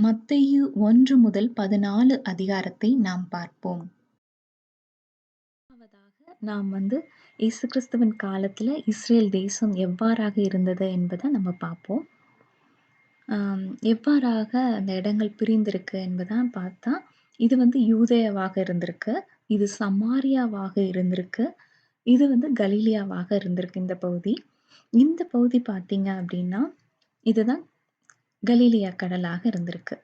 மத்தேயு 1-14 அதிகாரத்தை நாம் பார்ப்போம். நாம் இயேசு கிறிஸ்துவின் காலத்துல இஸ்ரேல் தேசம் எவ்வாறாக இருந்தது என்பதை நம்ம பார்ப்போம். எவ்வாறாக அந்த இடங்கள் பிரிந்திருக்கு என்பதான் பார்த்தா, இது யூதேயாவாக இருந்திருக்கு, இது சமாரியாவாக இருந்திருக்கு, இது கலிலியாவாக இருந்திருக்கு இந்த பகுதி. இந்த பகுதி பார்த்தீங்க அப்படின்னா, இதுதான் கலிலியா கடலாக இருந்திருக்கு.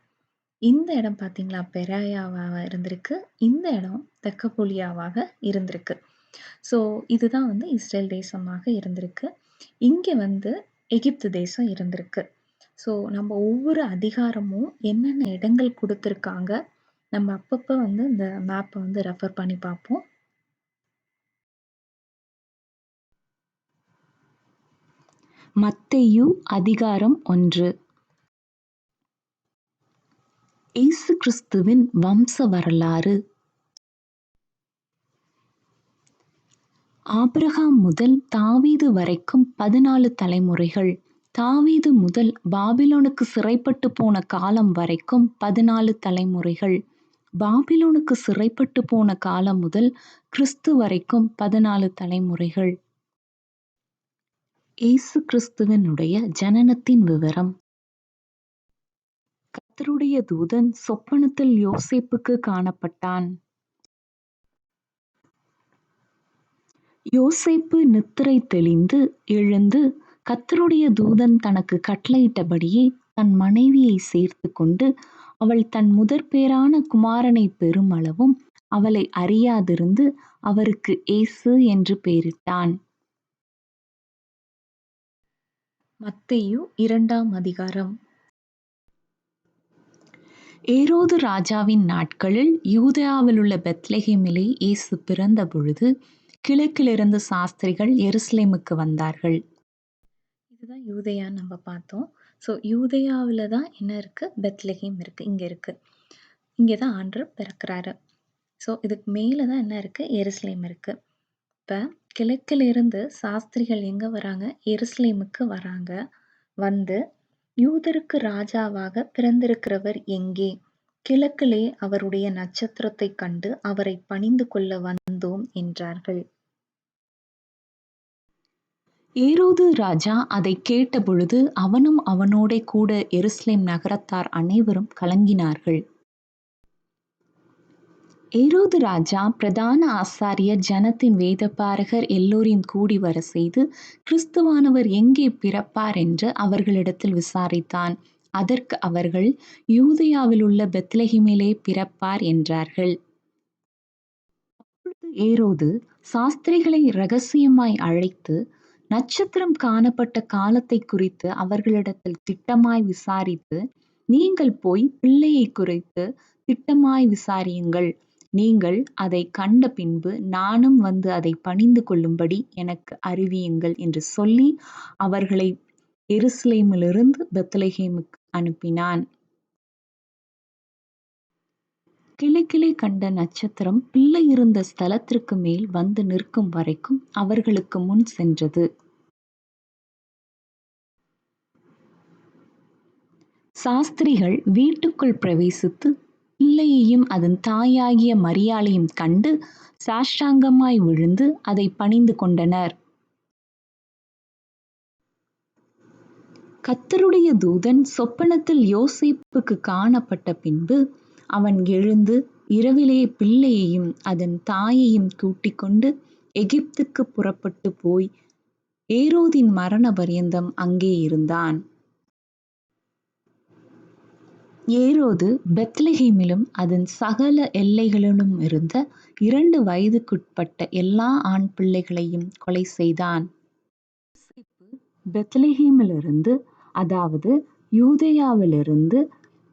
இந்த இடம் பார்த்தீங்களா பெராயாவாக இருந்திருக்கு. இந்த இடம் தெக்கப்போலியாவாக இருந்திருக்கு. ஸோ இதுதான் இஸ்ரேல் தேசமாக இருந்திருக்கு. இங்கே எகிப்து தேசம் இருந்திருக்கு. ஸோ நம்ம ஒவ்வொரு அதிகாரமும் என்னென்ன இடங்கள் கொடுத்துருக்காங்க, நம்ம அப்பப்போ இந்த மேப்பை ரெஃபர் பண்ணி பார்ப்போம். மத்தேயு அதிகாரம் 1. இயேசு கிறிஸ்துவின் வம்ச வரலாறு. ஆபிரகாம் முதல் தாவீது வரைக்கும் 14 தலைமுறைகள். தாவீது முதல் பாபிலோனுக்கு சிறைப்பட்டு போன காலம் வரைக்கும் 14 தலைமுறைகள். பாபிலோனுக்கு சிறைப்பட்டு போன காலம் முதல் கிறிஸ்து வரைக்கும் 14 தலைமுறைகள். இயேசு கிறிஸ்துவினுடைய ஜனனத்தின் விவரம். கர்த்தருடைய தூதன் சொப்பனத்தில் யோசேப்புக்கு காணப்பட்டான். யோசேப்பு நித்திரை தெளிந்து எழுந்து, கர்த்தருடைய தூதன் தனக்கு கட்டளையிட்டபடியே தன் மனைவியை சேர்த்து கொண்டு, அவள் தன் முதற்பேறான குமாரனை பெறுமளவும் அவளை அறியாதிருந்து அவருக்கு இயேசு என்று பெயரிட்டான். மத்தேயு 2ஆம் அதிகாரம். ஏரோது ராஜாவின் நாட்களில் யூதேயாவிலுள்ள பெத்லெகேமிலே இயேசு பிறந்த பொழுது, கிழக்கிலிருந்து சாஸ்திரிகள் எருசலேமுக்கு வந்தார்கள். இதுதான் யூதேயான்னு நம்ம பார்த்தோம். ஸோ யூதேயாவில் தான் என்ன இருக்கு? பெத்லெகேம் இருக்கு. இங்கே இருக்கு. இங்கே தான் ஆண்டவர் பிறக்கிறாரு. ஸோ இதுக்கு மேலே தான் என்ன இருக்கு? எருசலேம் இருக்கு. இப்போ கிழக்கிலிருந்து சாஸ்திரிகள் எங்கே வராங்க? எருசலேமுக்கு வராங்க. யூதருக்கு ராஜாவாக பிறந்திருக்கிறவர் எங்கே? கிழக்கிலே அவருடைய நட்சத்திரத்தை கண்டு அவரை பணிந்து கொள்ள வந்தோம் என்றார்கள். ஏரோது ராஜா அதை கேட்டபொழுது அவனும் அவனோடே கூட எருசலேம் நகரத்தார் அனைவரும் கலங்கினார்கள். ஏரோது ராஜா பிரதான ஆசாரியர் ஜனத்தின் வேதபாரகர் எல்லோரையும் கூடி வர செய்து, கிறிஸ்துவானவர் எங்கே பிறப்பார் என்று அவர்களிடத்தில் விசாரித்தான். அதற்கு அவர்கள், யூதேயாவிலுள்ள பெத்லெகேமிலே பிறப்பார் என்றார்கள். அப்பொழுது ஏரோது சாஸ்திரிகளை இரகசியமாய் அழைத்து, நட்சத்திரம் காணப்பட்ட காலத்தை குறித்து அவர்களிடத்தில் திட்டமாய் விசாரித்து, நீங்கள் போய் பிள்ளையை குறித்து திட்டமாய் விசாரியுங்கள். நீங்கள் அதை கண்ட பின்பு நானும் அதை பணிந்து கொள்ளும்படி எனக்கு அறிவியுங்கள் என்று சொல்லி அவர்களை எருசலேமிலிருந்து பெத்லெகேமுக்கு அனுப்பினான். கிழக்கிலே கண்ட நட்சத்திரம் பிள்ளை இருந்த ஸ்தலத்திற்கு மேல் வந்து நிற்கும் வரைக்கும் அவர்களுக்கு முன் சென்றது. சாஸ்திரிகள் வீட்டுக்குள் பிரவேசித்து பிள்ளையையும் அதன் தாயாகிய மரியாளையும் கண்டு சாஷ்டாங்கமாய் விழுந்து அதை பணிந்து கொண்டனர். கர்த்தருடைய தூதன் சொப்பனத்தில் யோசேப்புக்கு காணப்பட்ட பின்பு அவன் எழுந்து இரவிலே பிள்ளையையும் அதன் தாயையும் கூட்டிக் கொண்டு எகிப்துக்கு புறப்பட்டு போய் ஏரோதின் மரண பரியந்தம் அங்கே இருந்தான். ஏரோது பெத்லெகேமிலும் அதன் சகல எல்லைகளிலும் இருந்த 2 வயதுக்குட்பட்ட எல்லா ஆண் பிள்ளைகளையும் கொலை செய்தான். பெத்லெகேமிலிருந்து, அதாவது யூதேயாவிலிருந்து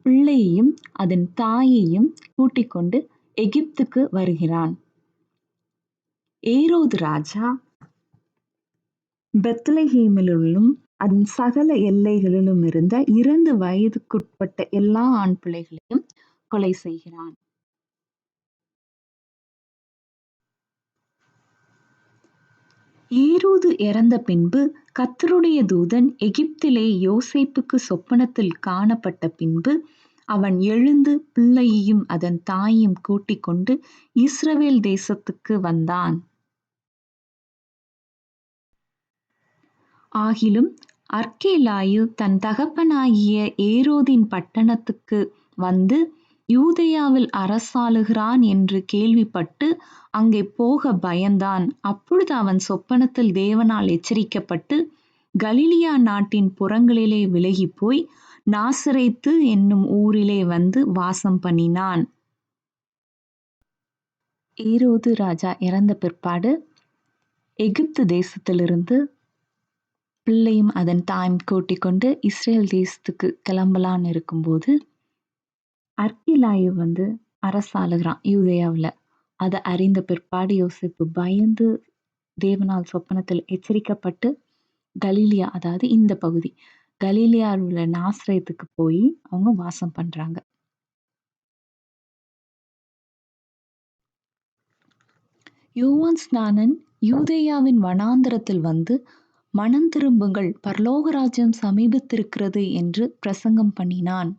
பிள்ளையையும் அதன் தாயையும் கூட்டிக் கொண்டு எகிப்துக்கு வருகிறான். ஏரோது ராஜா பெத்லெகேமிலும் அதன் சகல எல்லைகளிலும் இருந்த 2 வயதுக்குட்பட்ட எல்லா ஆண் பிள்ளைகளையும் கொலை செய்கிறான். ஏரோது இறந்த பின்பு கர்த்தருடைய தூதன் எகிப்திலே யோசேப்புக்கு சொப்பனத்தில் காணப்பட்ட பின்பு அவன் எழுந்து பிள்ளையையும் அதன் தாயையும் கூட்டிக் கொண்டு இஸ்ரவேல் தேசத்துக்கு வந்தான். ஆகிலும் அர்க்கேலாயு தன் தகப்பனாகிய ஏரோதின் பட்டணத்துக்கு வந்து யூதேயாவில் அரசாளுகிறான் என்று கேள்விப்பட்டு அங்கே போக பயந்தான். அப்பொழுது அவன் சொப்பனத்தில் தேவனால் எச்சரிக்கப்பட்டு கலிலியா நாட்டின் புறங்களிலே விலகிப் போய் நாசரேத்து என்னும் ஊரிலே வந்து வாசம் பண்ணினான். ஏரோது ராஜா இறந்த பிற்பாடு எகிப்து தேசத்திலிருந்து பிள்ளையும் அதன் தாயும் கூட்டிக் கொண்டு இஸ்ரேல் தேசத்துக்கு கிளம்பலான்னு இருக்கும்போது அர்க்கேலாயு வந்து அரசாளுகிறான் யூதேயாவில். அதை அறிந்த பிற்பாடு யோசேப்பு பயந்து தேவனால் சொப்பனத்தில் எச்சரிக்கப்பட்டு கலிலியா, அதாவது இந்த பகுதி கலிலியாவில் உள்ள நாசரேத்துக்கு போய் அவங்க வாசம் பண்றாங்க. யோவான் ஸ்நானன் யூதேயாவின் வனாந்தரத்தில் வந்து மனம் திரும்புங்கள், பரலோகராஜ்யம் சமீபித்திருக்கிறது என்று பிரசங்கம் பண்ணினான்.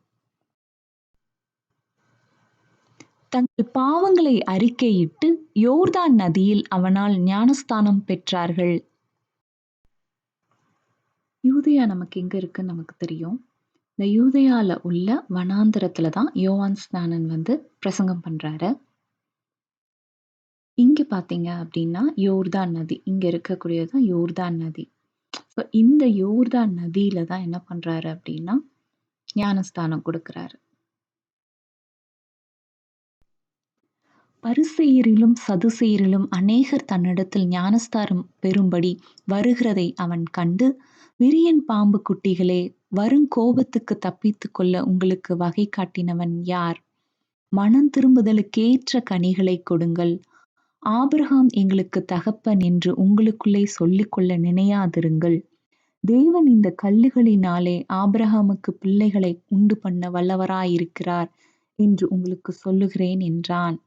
தங்கள் பாவங்களை அறிக்கையிட்டு யோர்தான் நதியில் அவனால் ஞானஸ்தானம் பெற்றார்கள். யூதேயா நமக்கு எங்க இருக்குன்னு நமக்கு தெரியும். இந்த யூதேயால உள்ள வனாந்தரத்துல தான் யோவான் ஸ்நானன் வந்து பிரசங்கம் பண்றாரு. இங்க பாத்தீங்க அப்படின்னா யோர்தான் நதி, இங்க இருக்கக்கூடியதுதான் யோர்தான் நதி. இந்த யோர்தான் நதியில தான் என்ன பண்றாரு அப்படின்னா ஞானஸ்தானம் கொடுக்கிறாரு. பரிசேயரிலும் சதுசேயரிலும் அநேகர் தன்னிடத்தில் ஞானஸ்தானம் பெறும்படி வருகிறதை அவன் கண்டு, விரியன் பாம்பு குட்டிகளே, வருங்கோபத்துக்கு தப்பித்துக் கொள்ள உங்களுக்கு வகை காட்டினவன் யார்? மனம் திரும்புதலுக்கேற்ற கனிகளை கொடுங்கள். ஆபிரகாம் எங்களுக்கு தகப்பன் என்று உங்களுக்குள்ளே சொல்லிக் கொள்ள நினையாதிருங்கள். தேவன் இந்த கல்லுகளினாலே ஆபிரகாமுக்கு பிள்ளைகளை உண்டு பண்ண வல்லவராயிருக்கிறார் என்று உங்களுக்கு சொல்லுகிறேன் என்றான்.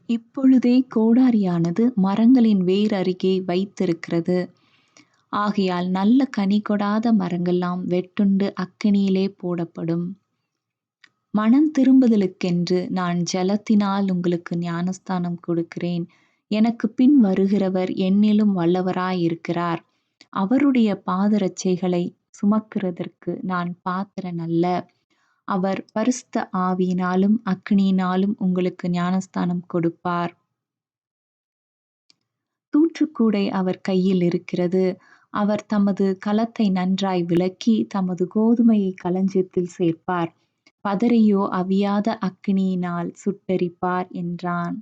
இப்பொழுதே கோடாரியானது மரங்களின் வேர் அருகே வைத்திருக்கிறது. ஆகையால் நல்ல கனி கொடாத மரங்கள்லாம் வெட்டுண்டு அக்கினியிலே போடப்படும். மனம் திரும்புதலுக்கென்று நான் ஜலத்தினால் உங்களுக்கு ஞானஸ்தானம் கொடுக்கிறேன். எனக்கு பின் வருகிறவர் என்னிலும் வல்லவராயிருக்கிறார். அவருடைய பாதரட்சைகளை சுமக்கிறதற்கு நான் பாத்திரன் அல்ல. அவர் பரிசுத்த ஆவியினாலும் அக்கினியினாலும் உங்களுக்கு ஞானஸ்தானம் கொடுப்பார். தூற்றுக்கூடை அவர் கையில் இருக்கிறது. அவர் தமது கலத்தை நன்றாய் விலக்கி தமது கோதுமையை களஞ்சியத்தில் சேர்ப்பார். பதரையோ அவியாத அக்கினியினால் சுட்டெரிப்பார் என்றான்.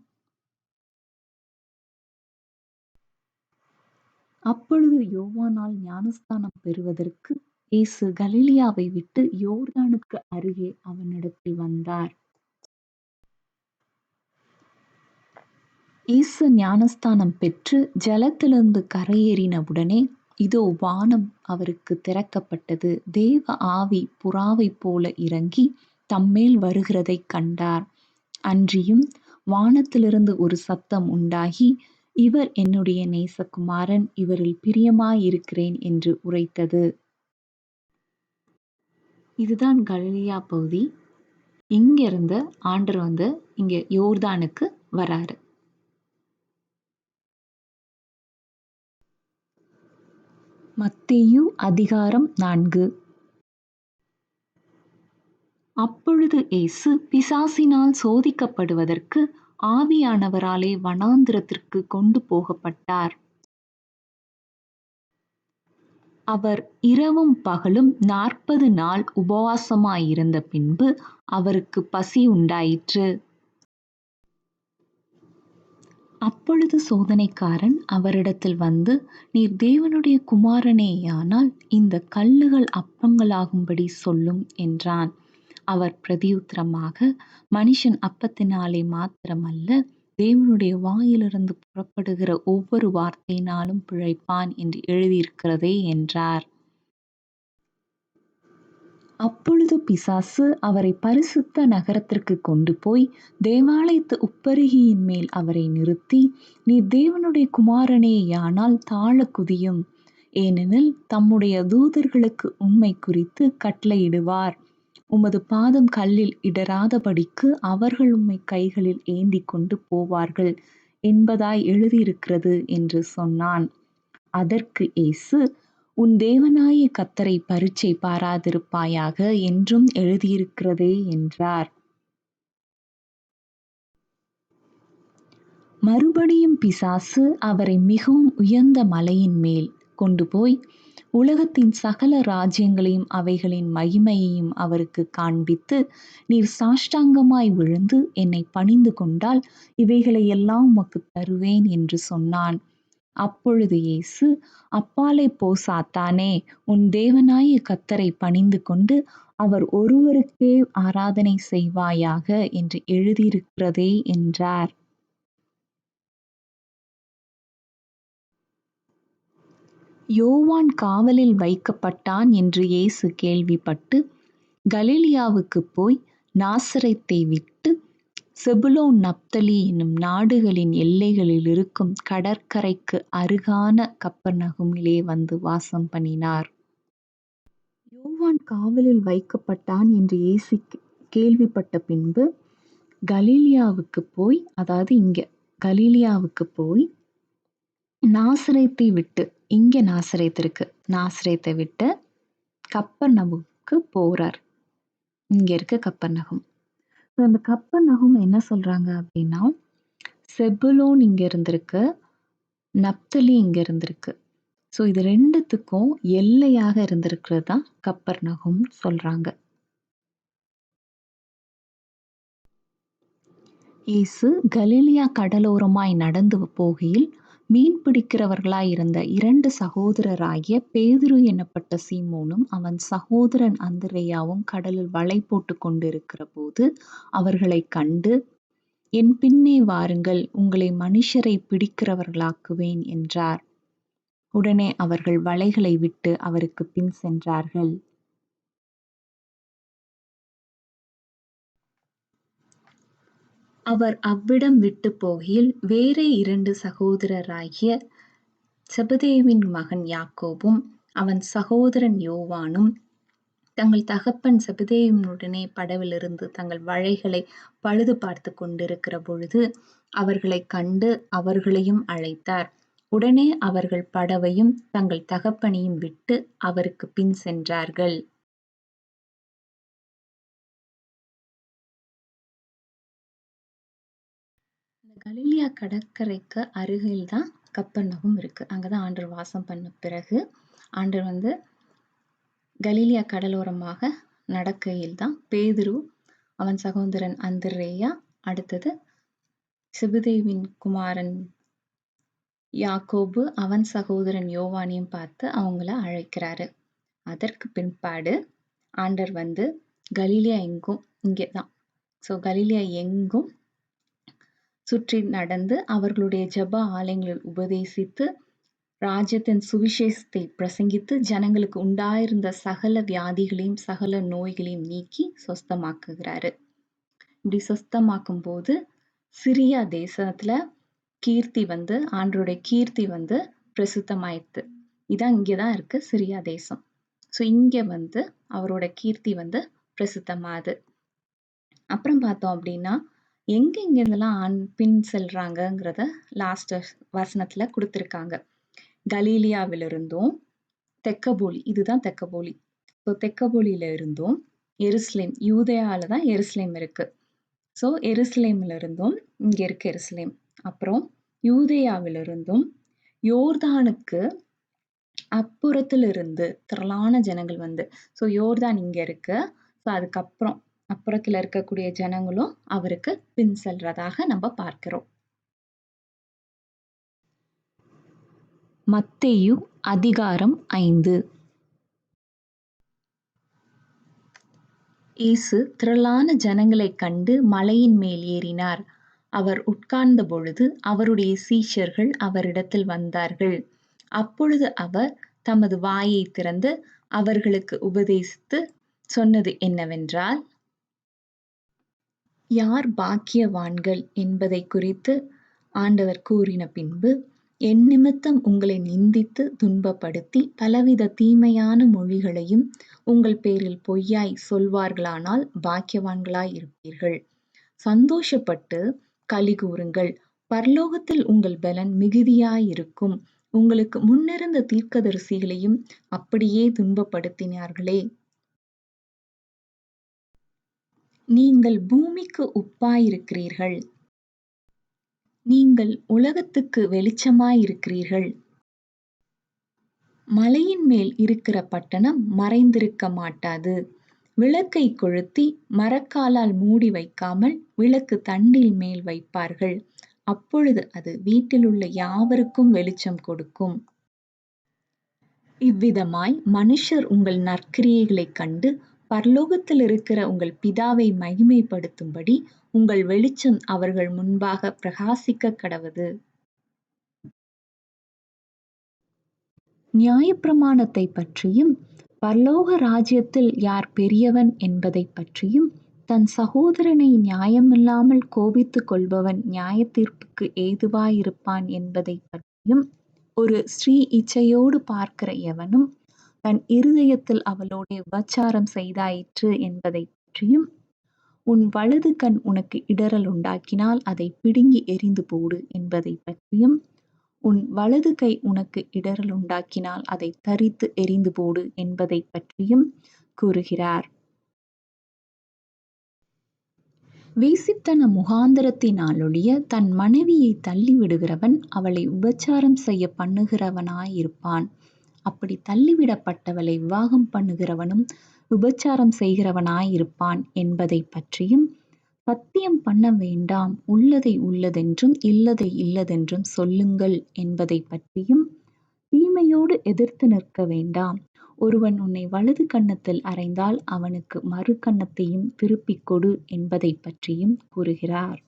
அப்பொழுது யோவானால் ஞானஸ்தானம் பெறுவதற்கு இயேசு கலிலியாவை விட்டு யோர்தானுக்கு அருகே அவனிடத்தில் வந்தார். இயேசு ஞானஸ்தானம் பெற்று ஜலத்திலிருந்து கரையேறினவுடனே இதோ வானம் அவருக்கு திறக்கப்பட்டது. தேவ ஆவி புறாவைப் போல இறங்கி தம்மேல் வருகிறதைக் கண்டார். அன்றியும் வானத்திலிருந்து ஒரு சத்தம் உண்டாகி, இவர் என்னுடைய நேசகுமாரன், இவரில் பிரியமாயிருக்கிறேன் என்று உரைத்தது. இதுதான் கலிலியா பகுதி. இங்கிருந்து ஆண்டவர் வந்து இங்க யோர்தானுக்கு வராரு. மத்தேயு அதிகாரம் 4. அப்பொழுது இயேசு பிசாசினால் சோதிக்கப்படுவதற்கு ஆவியானவராலே வனாந்திரத்திற்கு கொண்டு போகப்பட்டார். அவர் இரவும் பகலும் 40 நாள் உபவாசமாயிருந்த பின்பு அவருக்கு பசி உண்டாயிற்று. அப்பொழுது சோதனைக்காரன் அவரிடத்தில் வந்து, நீர் தேவனுடைய குமாரனேயானால் இந்த கல்லுகள் அப்பங்களாகும்படி சொல்லும் என்றான். அவர் பிரதியுத்தரமாக, மனுஷன் அப்பத்தினாலே மாத்திரமல்ல, தேவனுடைய வாயிலிருந்து புறப்படுகிற ஒவ்வொரு வார்த்தையினாலும் பிழைப்பான் என்று எழுதியிருக்கிறதே என்றார். அப்பொழுது பிசாசு அவரை பரிசுத்த நகரத்திற்கு கொண்டு போய் தேவாலயத்து உப்பருகியின் மேல் அவரை நிறுத்தி, நீர் தேவனுடைய குமாரனேயானால் தாழ குதியும். ஏனெனில் தம்முடைய தூதர்களுக்கு உம்மை குறித்து கட்டளையிடுவார். உமது பாதம் கல்லில் இடராதபடிக்கு அவர்கள் உம்மை கைகளில் ஏந்திக் கொண்டு போவார்கள் என்பதாய் எழுதியிருக்கிறது என்று சொன்னான். அதற்கு இயேசு, உன் தேவனாகிய கர்த்தரை பரீட்சை பாராதிருப்பாயாக என்றும் எழுதியிருக்கிறதே என்றார். மறுபடியும் பிசாசு அவரை மிகவும் உயர்ந்த மலையின் மேல் கொண்டு போய் உலகத்தின் சகல ராஜ்யங்களையும் அவைகளின் மகிமையையும் அவருக்கு காண்பித்து, நீர் சாஷ்டாங்கமாய் விழுந்து என்னை பணிந்து கொண்டால் இவைகளை எல்லாம் உமக்குத் தருவேன் என்று சொன்னான். அப்பொழுது இயேசு, அப்பாலே போ சாத்தானே, உன் தேவனாகிய கர்த்தரை பணிந்து கொண்டு அவர் ஒருவருக்கே ஆராதனை செய்வாயாக என்று எழுதியிருக்கிறதே என்றார். யோவான் காவலில் வைக்கப்பட்டான் என்று இயேசு கேள்விப்பட்டு கலிலேயாவுக்குப் போய் நாசரேத்தை விட்டு செபுலோன் நப்தலி என்னும் நாடுகளின் எல்லைகளில் இருக்கும் கடற்கரைக்கு அருகான கப்பர்நகூமிலே வந்து வாசம் பண்ணினார். யோவான் காவலில் வைக்கப்பட்டான் என்று இயேசு கேள்விப்பட்ட பின்பு கலிலேயாவுக்குப் போய், அதாவது கலிலேயாவுக்குப் போய் நாசரேத்தை விட்டு, இங்க நாசரேத் இருக்கு, நாசரேத்தை விட்டு கப்பர்நகூமுக்கு போறார். இங்க இருக்கு கப்பர்நகூம். அந்த கப்பர்நகூம் என்ன சொல்றாங்க அப்படின்னா, செபுலோன் இங்க இருந்திருக்கு, நப்தலி இங்க இருந்திருக்கு. ஸோ இது ரெண்டுத்துக்கும் எல்லையாக இருந்திருக்கிறது தான் கப்பர்நகூம் சொல்றாங்க. இயேசு கலிலேயா கடலோரமாய் நடந்து போகையில் மீன் பிடிக்கிறவர்களாயிருந்த 2 சகோதரராகிய பேதுரு என்னப்பட்ட சீமோனும் அவன் சகோதரன் அந்திரேயாவும் கடலில் வலை போட்டுக் கொண்டிருக்கிற போது அவர்களைக் கண்டு, என் பின்னே வாருங்கள், உங்களை மனுஷரை பிடிக்கிறவர்களாக்குவேன் என்றார். உடனே அவர்கள் வலைகளை விட்டு அவருக்கு பின் சென்றார்கள். அவர் அவ்விடம் விட்டு போகையில் வேறே 2 சகோதரராகிய செபதேயுவின் மகன் யாக்கோபும் அவன் சகோதரன் யோவானும் தங்கள் தகப்பன் செபதேயுவுடனே படவிலிருந்து தங்கள் வலைகளை பழுது பார்த்து கொண்டிருக்கிற பொழுது அவர்களைக் கண்டு அவர்களையும் அழைத்தார். உடனே அவர்கள் படவையும் தங்கள் தகப்பனையும் விட்டு அவருக்கு பின் சென்றார்கள். கலிலேயா கடற்கரைக்கு அருகில் தான் கப்பர்நகூம் இருக்கு. அங்கதான் ஆண்டவர் வாசம் பண்ண பிறகு ஆண்டவர் கலிலேயா கடலோரமாக நடக்கையில் தான் பேதுரு, அவன் சகோதரன் அந்திரேயா, அடுத்தது செபதேயுவின் குமாரன் யாக்கோபு, அவன் சகோதரன் யோவானையும் பார்த்து அவங்கள அழைக்கிறாரு. அதற்கு பிற்பாடு ஆண்டவர் கலிலேயா எங்கும் இங்கேதான். ஸோ கலிலேயா எங்கும் சுற்றி நடந்து அவர்களுடைய ஜெப ஆலயங்களில் உபதேசித்து ராஜ்யத்தின் சுவிசேஷத்தை பிரசங்கித்து ஜனங்களுக்கு உண்டாயிருந்த சகல வியாதிகளையும் சகல நோய்களையும் நீக்கி சொஸ்தமாக்குகிறாரு. இப்படி சொஸ்தமாக்கும் போது சிரியா தேசத்துல கீர்த்தி ஆண்டவருடைய கீர்த்தி பிரசித்தமாயிடுது. இதான் இங்கதான் இருக்கு சிரியா தேசம். ஸோ இங்க அவரோட கீர்த்தி பிரசித்தமாகுது. அப்புறம் பார்த்தோம் அப்படின்னா எங்க இதெல்லாம் பின் செல்றாங்கங்கிறத லாஸ்ட் வசனத்துல கொடுத்திருக்காங்க. கலீலியாவிலிருந்தும் தெக்கப்போலி, இதுதான் தெக்கப்போலி. ஸோ தெக்கப்போலியில இருந்தும் எருசலேம், யூதேயால தான் எருசலேம் இருக்கு. ஸோ எருசலேம்ல இருந்தும் இங்க இருக்கு எருசலேம். அப்புறம் யூதேயாவிலிருந்தும் யோர்தானுக்கு அப்புறத்திலிருந்து திரளான ஜனங்கள் ஸோ யோர்தான் இங்க இருக்கு. ஸோ அதுக்கப்புறம் அப்புறத்துல இருக்கக்கூடிய ஜனங்களும் அவருக்கு பின் செல்றதாக நம்ம பார்க்கிறோம். மத்தேயு அதிகாரம் 5. இயேசு திரளான ஜனங்களைக் கண்டு மலையின் மேல் ஏறினார். அவர் உட்கார்ந்த பொழுது அவருடைய சீஷர்கள் அவரிடத்தில் வந்தார்கள். அப்பொழுது அவர் தமது வாயை திறந்து அவர்களுக்கு உபதேசித்து சொன்னது என்னவென்றால், யார் பாக்கியவான்கள் என்பதை குறித்து ஆண்டவர் கூறின பின்பு, என் நிமித்தம் உங்களை நிந்தித்து துன்பப்படுத்தி பலவித தீமையான மொழிகளையும் உங்கள் பேரில் பொய்யாய் சொல்வார்களானால் பாக்கியவான்களாய் இருப்பீர்கள். சந்தோஷப்பட்டு களிகூருங்கள், பரலோகத்தில் உங்கள் பலன் மிகுதியாயிருக்கும். உங்களுக்கு முன்னிருந்த தீர்க்கதரிசிகளையும் அப்படியே துன்பப்படுத்தினார்களே. நீங்கள் பூமிக்கு உப்பாயிருக்கிறீர்கள். நீங்கள் உலகத்துக்கு வெளிச்சமாயிருக்கிறீர்கள். மலையின் மேல் இருக்கிற பட்டணம் மறைந்திருக்க மாட்டாது. விளக்கை கொளுத்தி மரக்காலால் மூடி வைக்காமல் விளக்கு தண்டில் மேல் வைப்பார்கள். அப்பொழுது அது வீட்டிலுள்ள யாவருக்கும் வெளிச்சம் கொடுக்கும். இவ்விதமாய் மனுஷர் உங்கள் நற்கிரியைகளைக் கண்டு பரலோகத்தில் இருக்கிற உங்கள் பிதாவை மகிமைப்படுத்தும்படி உங்கள் வெளிச்சம் அவர்கள் முன்பாக பிரகாசிக்க கடவது. நியாயப்பிரமாணத்தை பற்றியும் பரலோக ராஜ்யத்தில் யார் பெரியவன் என்பதை பற்றியும் தன் சகோதரனை நியாயமில்லாமல் கோபித்துக் கொள்பவன் நியாய தீர்ப்புக்கு ஏதுவாயிருப்பான் என்பதை பற்றியும் ஒரு ஸ்ரீ இச்சையோடு பார்க்கிற எவனும் தன் இருதயத்தில் அவளோட விபச்சாரம் செய்தாயிற்று என்பதை பற்றியும் உன் வலது கண் உனக்கு இடறல் உண்டாக்கினால் அதை பிடுங்கி எறிந்து போடு என்பதை பற்றியும் உன் வலது கை உனக்கு இடறல் உண்டாக்கினால் அதை தரித்து எறிந்து போடு என்பதை பற்றியும் கூறுகிறார். வேசித்தன முகாந்தரத்தினாலொழிய தன் மனைவியை தள்ளிவிடுகிறவன் அவளை விபச்சாரம் செய்ய பண்ணுகிறவனாயிருப்பான். அப்படி தள்ளிவிடப்பட்டவளை விவாகம் பண்ணுகிறவனும் விபச்சாரம் செய்கிறவனாயிருப்பான் என்பதை பற்றியும் சத்தியம் பண்ண வேண்டாம், உள்ளதை உள்ளதென்றும் இல்லதை இல்லதென்றும் சொல்லுங்கள் என்பதை பற்றியும் தீமையோடு எதிர்த்து நிற்க வேண்டாம், ஒருவன் உன்னை வலது கன்னத்தில் அறைந்தால் அவனுக்கு மறு கன்னத்தையும் திருப்பிக் கொடு என்பதை பற்றியும் கூறுகிறார்.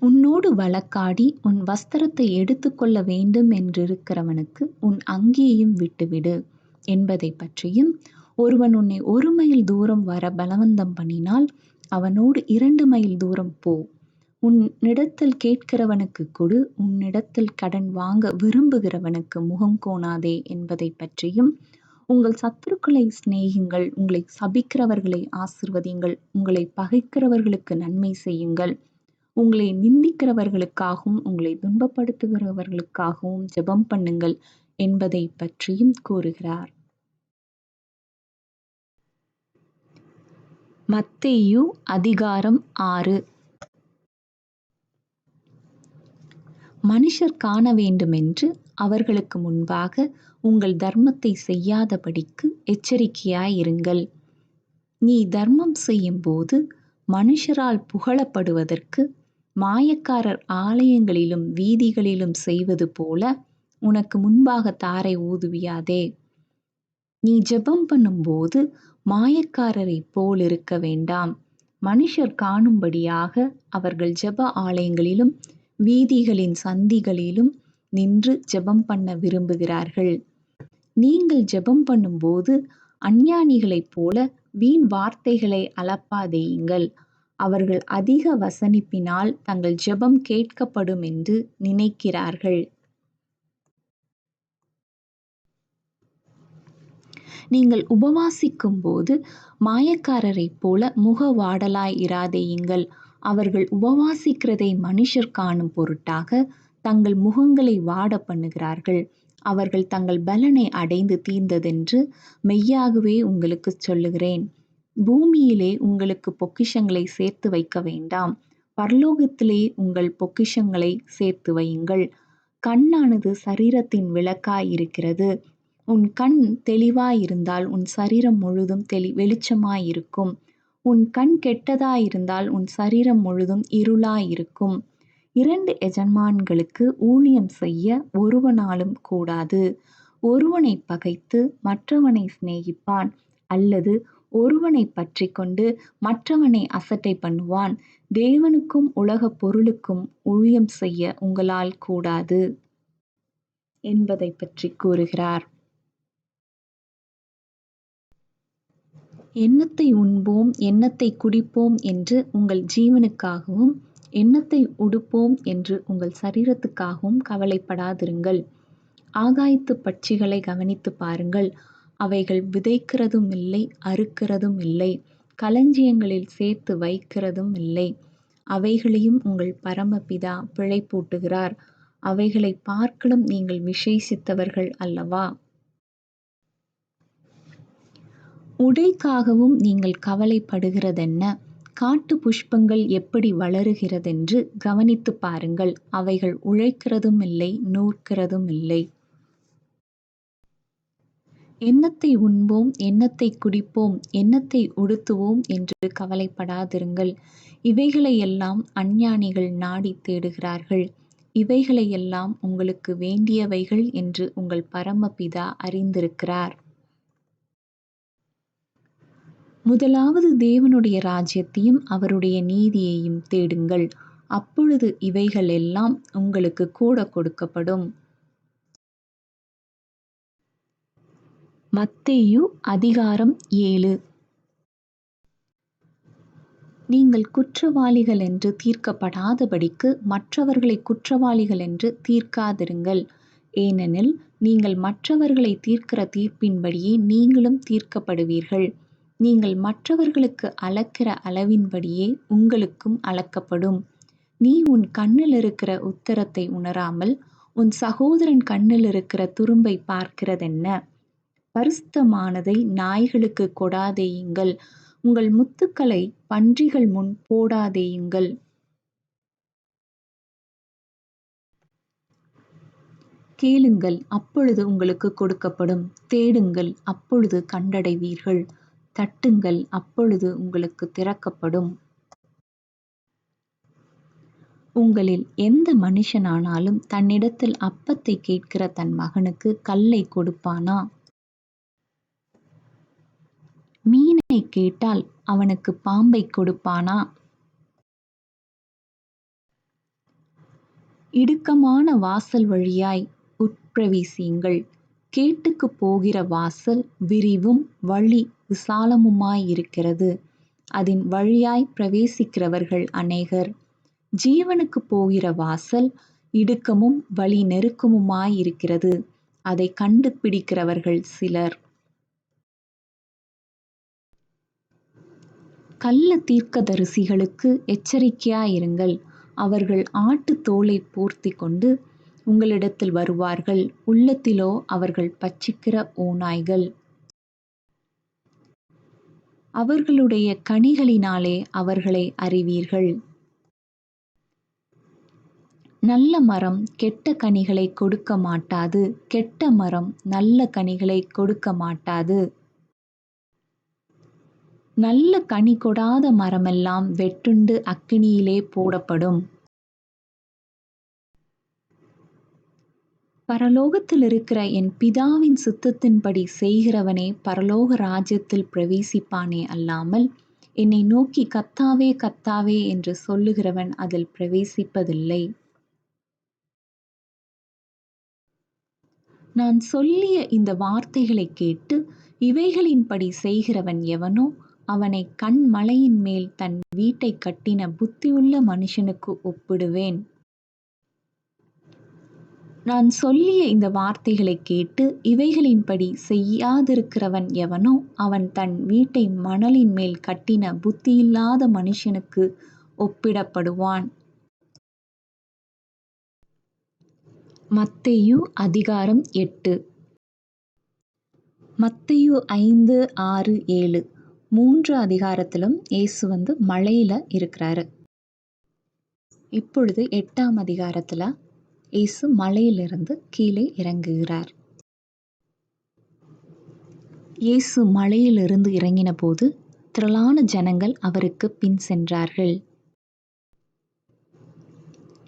உன்னோடு வழக்காடி உன் வஸ்திரத்தை எடுத்துக்கொள்ள வேண்டும் என்றிருக்கிறவனுக்கு உன் அங்கியையும் விட்டுவிடு என்பதை பற்றியும் ஒருவன் உன்னை 1 மைல் தூரம் வர பலவந்தம் பண்ணினால் அவனோடு 2 மைல் தூரம் போ. உன்னிடத்தில் கேட்கிறவனுக்கு கொடு, உன்னிடத்தில் கடன் வாங்க விரும்புகிறவனுக்கு முகம் கோணாதே என்பதை பற்றியும் உங்கள் சத்துருக்களை சிநேகியுங்கள், உங்களை சபிக்கிறவர்களை ஆசிர்வதியுங்கள், உங்களை பகைக்கிறவர்களுக்கு நன்மை செய்யுங்கள், உங்களை நிந்திக்கிறவர்களுக்காகவும் உங்களை துன்பப்படுத்துகிறவர்களுக்காகவும் ஜெபம் பண்ணுங்கள் என்பதை பற்றியும் கூறுகிறார். மத்தேயு அதிகாரம் 6. மனுஷர் காண வேண்டுமென்று அவர்களுக்கு முன்பாக உங்கள் தர்மத்தை செய்யாதபடிக்கு எச்சரிக்கையாயிருங்கள். நீ தர்மம் செய்யும்போது மனுஷரால் புகழப்படுவதற்கு மாயக்காரர் ஆலயங்களிலும் வீதிகளிலும் செய்வது போல உனக்கு முன்பாக தாரை ஊதுவியாதே. நீ ஜெபம் பண்ணும்போது மாயக்காரரைப் போல் இருக்க வேண்டாம். மனுஷர் காணும்படியாக அவர்கள் ஜெப ஆலயங்களிலும் வீதிகளின் சந்திகளிலும் நின்று ஜெபம் பண்ண விரும்புகிறார்கள். நீங்கள் ஜெபம் பண்ணும்போது அஞ்ஞானிகளைப் போல வீண் வார்த்தைகளை அலப்பாதேயுங்கள். அவர்கள் அதிக வசனிப்பினால் தங்கள் ஜெபம் கேட்கப்படும் என்று நினைக்கிறார்கள். நீங்கள் உபவாசிக்கும் போது மாயக்காரரைப் போல முகவாடலாய் இராதேயுங்கள். அவர்கள் உபவாசிக்கிறதை மனுஷர் காணும் பொருட்டாக தங்கள் முகங்களை வாட பண்ணுகிறார்கள். அவர்கள் தங்கள் பலனை அடைந்து தீர்ந்ததென்று மெய்யாகவே உங்களுக்குச் சொல்லுகிறேன். பூமியிலே உங்களுக்கு பொக்கிஷங்களை சேர்த்து வைக்க வேண்டாம், பரலோகத்திலே உங்கள் பொக்கிஷங்களை சேர்த்து வையுங்கள். கண்ணானது சரீரத்தின் விளக்காயிருக்கிறது. உன் கண் தெளிவாயிருந்தால் உன் சரீரம் முழுதும் வெளிச்சமாயிருக்கும். உன் கண் கெட்டதாயிருந்தால் உன் சரீரம் முழுதும் இருளாயிருக்கும். 2 எஜமான்களுக்கு ஊழியம் செய்ய ஒருவனாலும் கூடாது. ஒருவனைப் பகைத்து மற்றவனை சிநேகிப்பான், அல்லது ஒருவனைப் பற்றிக் கொண்டு மற்றவனை அசட்டை பண்ணுவான். தேவனுக்கும் உலகப் பொருளுக்கும் ஊழியம் செய்ய உங்களால் கூடாது என்பதை பற்றி கூறுகிறார். எண்ணத்தை உண்போம், எண்ணத்தை குடிப்போம் என்று உங்கள் ஜீவனுக்காகவும் என்னத்தை உடுப்போம் என்று உங்கள் சரீரத்துக்காகவும் கவலைப்படாதிருங்கள். ஆகாயத்து பட்சிகளை கவனித்துப் பாருங்கள். அவைகள் விதைக்கிறதும் இல்லை, அறுக்கிறதும் இல்லை, களஞ்சியங்களில் சேர்த்து வைக்கிறதும் இல்லை. அவைகளையும் உங்கள் பரமபிதா பிழைப்பூட்டுகிறார். அவைகளை பார்க்கலும் நீங்கள் விசேஷித்தவர்கள் அல்லவா? உடைக்காகவும் நீங்கள் கவலைப்படுகிறதென்ன? காட்டு புஷ்பங்கள் எப்படி வளருகிறதென்று கவனித்துப் பாருங்கள். அவைகள் உழைக்கிறதும் இல்லை, நூற்கிறதும் இல்லை. என்னத்தை உண்போம், என்னத்தை குடிப்போம், என்னத்தை உடுத்துவோம் என்று கவலைப்படாதிருங்கள். இவைகளையெல்லாம் அஞ்ஞானிகள் நாடித் தேடுகிறார்கள். இவைகளையெல்லாம் உங்களுக்கு வேண்டியவைகள் என்று உங்கள் பரமபிதா அறிந்திருக்கிறார். முதலாவது தேவனுடைய ராஜ்யத்தையும் அவருடைய நீதியையும் தேடுங்கள். அப்பொழுது இவைகள் எல்லாம் உங்களுக்கு கூட கொடுக்கப்படும். மத்தேயு அதிகாரம் 7. நீங்கள் குற்றவாளிகள் என்று தீர்க்கப்படாதபடிக்கு மற்றவர்களை குற்றவாளிகள் என்று தீர்க்காதிருங்கள். ஏனெனில் நீங்கள் மற்றவர்களை தீர்க்கிற தீர்ப்பின்படியே நீங்களும் தீர்க்கப்படுவீர்கள். நீங்கள் மற்றவர்களுக்கு அளக்கிற அளவின்படியே உங்களுக்கும் அளக்கப்படும். நீ உன் கண்ணில் இருக்கிற உத்தரத்தை உணராமல் உன் சகோதரன் கண்ணில் இருக்கிற துரும்பை பார்க்கிறதென்ன? பரிசுத்தமானதை நாய்களுக்கு கொடாதேயுங்கள். உங்கள் முத்துக்களை பன்றிகள் முன் போடாதேயுங்கள். கேளுங்கள், அப்பொழுது உங்களுக்கு கொடுக்கப்படும். தேடுங்கள், அப்பொழுது கண்டடைவீர்கள். தட்டுங்கள், அப்பொழுது உங்களுக்கு திறக்கப்படும். உங்களில் எந்த மனுஷனானாலும் தன்னிடத்தில் அப்பத்தை கேட்கிற தன் மகனுக்கு கல்லை கொடுப்பானா? மீனை கேட்டால் அவனுக்கு பாம்பை கொடுப்பானா? இடுக்கமான வாசல் வழியாய் உட்பிரவேசியுங்கள். கேட்டுக்குப் போகிற வாசல் விரிவும் வழி விசாலமுமாயிருக்கிறது. அதன் வழியாய் பிரவேசிக்கிறவர்கள் அநேகர். ஜீவனுக்குப் போகிற வாசல் இடுக்கமும் வழி நெருக்கமுமாயிருக்கிறது. அதை கண்டுபிடிக்கிறவர்கள் சிலர். கள்ள தீர்க்கதரிசிகளுக்கு எச்சரிக்கையாயிருங்கள். அவர்கள் ஆட்டுத் தோலைப் போர்த்திக் கொண்டு உங்களிடத்தில் வருவார்கள். உள்ளத்திலோ அவர்கள் பட்சிக்கிற ஓநாய்கள். அவர்களுடைய கனிகளினாலே அவர்களை அறிவீர்கள். நல்ல மரம் கெட்ட கனிகளை கொடுக்க மாட்டாது, கெட்ட மரம் நல்ல கனிகளை கொடுக்க மாட்டாது. நல்ல கனி கொடாத மரமெல்லாம் வெட்டுண்டு அக்கினியிலே போடப்படும். பரலோகத்தில் இருக்கிற என் பிதாவின் சித்தத்தின்படி செய்கிறவனே பரலோக ராஜ்யத்தில் பிரவேசிப்பானே அல்லாமல், என்னை நோக்கி கர்த்தாவே கர்த்தாவே என்று சொல்லுகிறவன் அதில் பிரவேசிப்பதில்லை. நான் சொல்லிய இந்த வார்த்தைகளைக் கேட்டு இவைகளின்படி செய்கிறவன் எவனோ அவனை கன்மலையின் மேல் தன் வீட்டைக் கட்டின புத்தியுள்ள மனுஷனுக்கு ஒப்பிடுவேன். நான் சொல்லிய இந்த வார்த்தைகளைக் கேட்டு இவைகளின்படி செய்யாதிருக்கிறவன் எவனோ அவன் தன் வீட்டை மணலின் மேல் கட்டின புத்தியில்லாத மனுஷனுக்கு ஒப்பிடப்படுவான். மத்தேயு அதிகாரம் 8. மத்தேயு 5, 6, 7 3 அதிகாரத்திலும் இயேசு மலையில இருக்கிறாரு. இப்பொழுது 8ஆம் அதிகாரத்துல இயேசு மலையிலிருந்து கீழே இறங்குகிறார். இயேசு மலையிலிருந்து இறங்கின போது திரளான ஜனங்கள் அவருக்கு பின் சென்றார்கள்.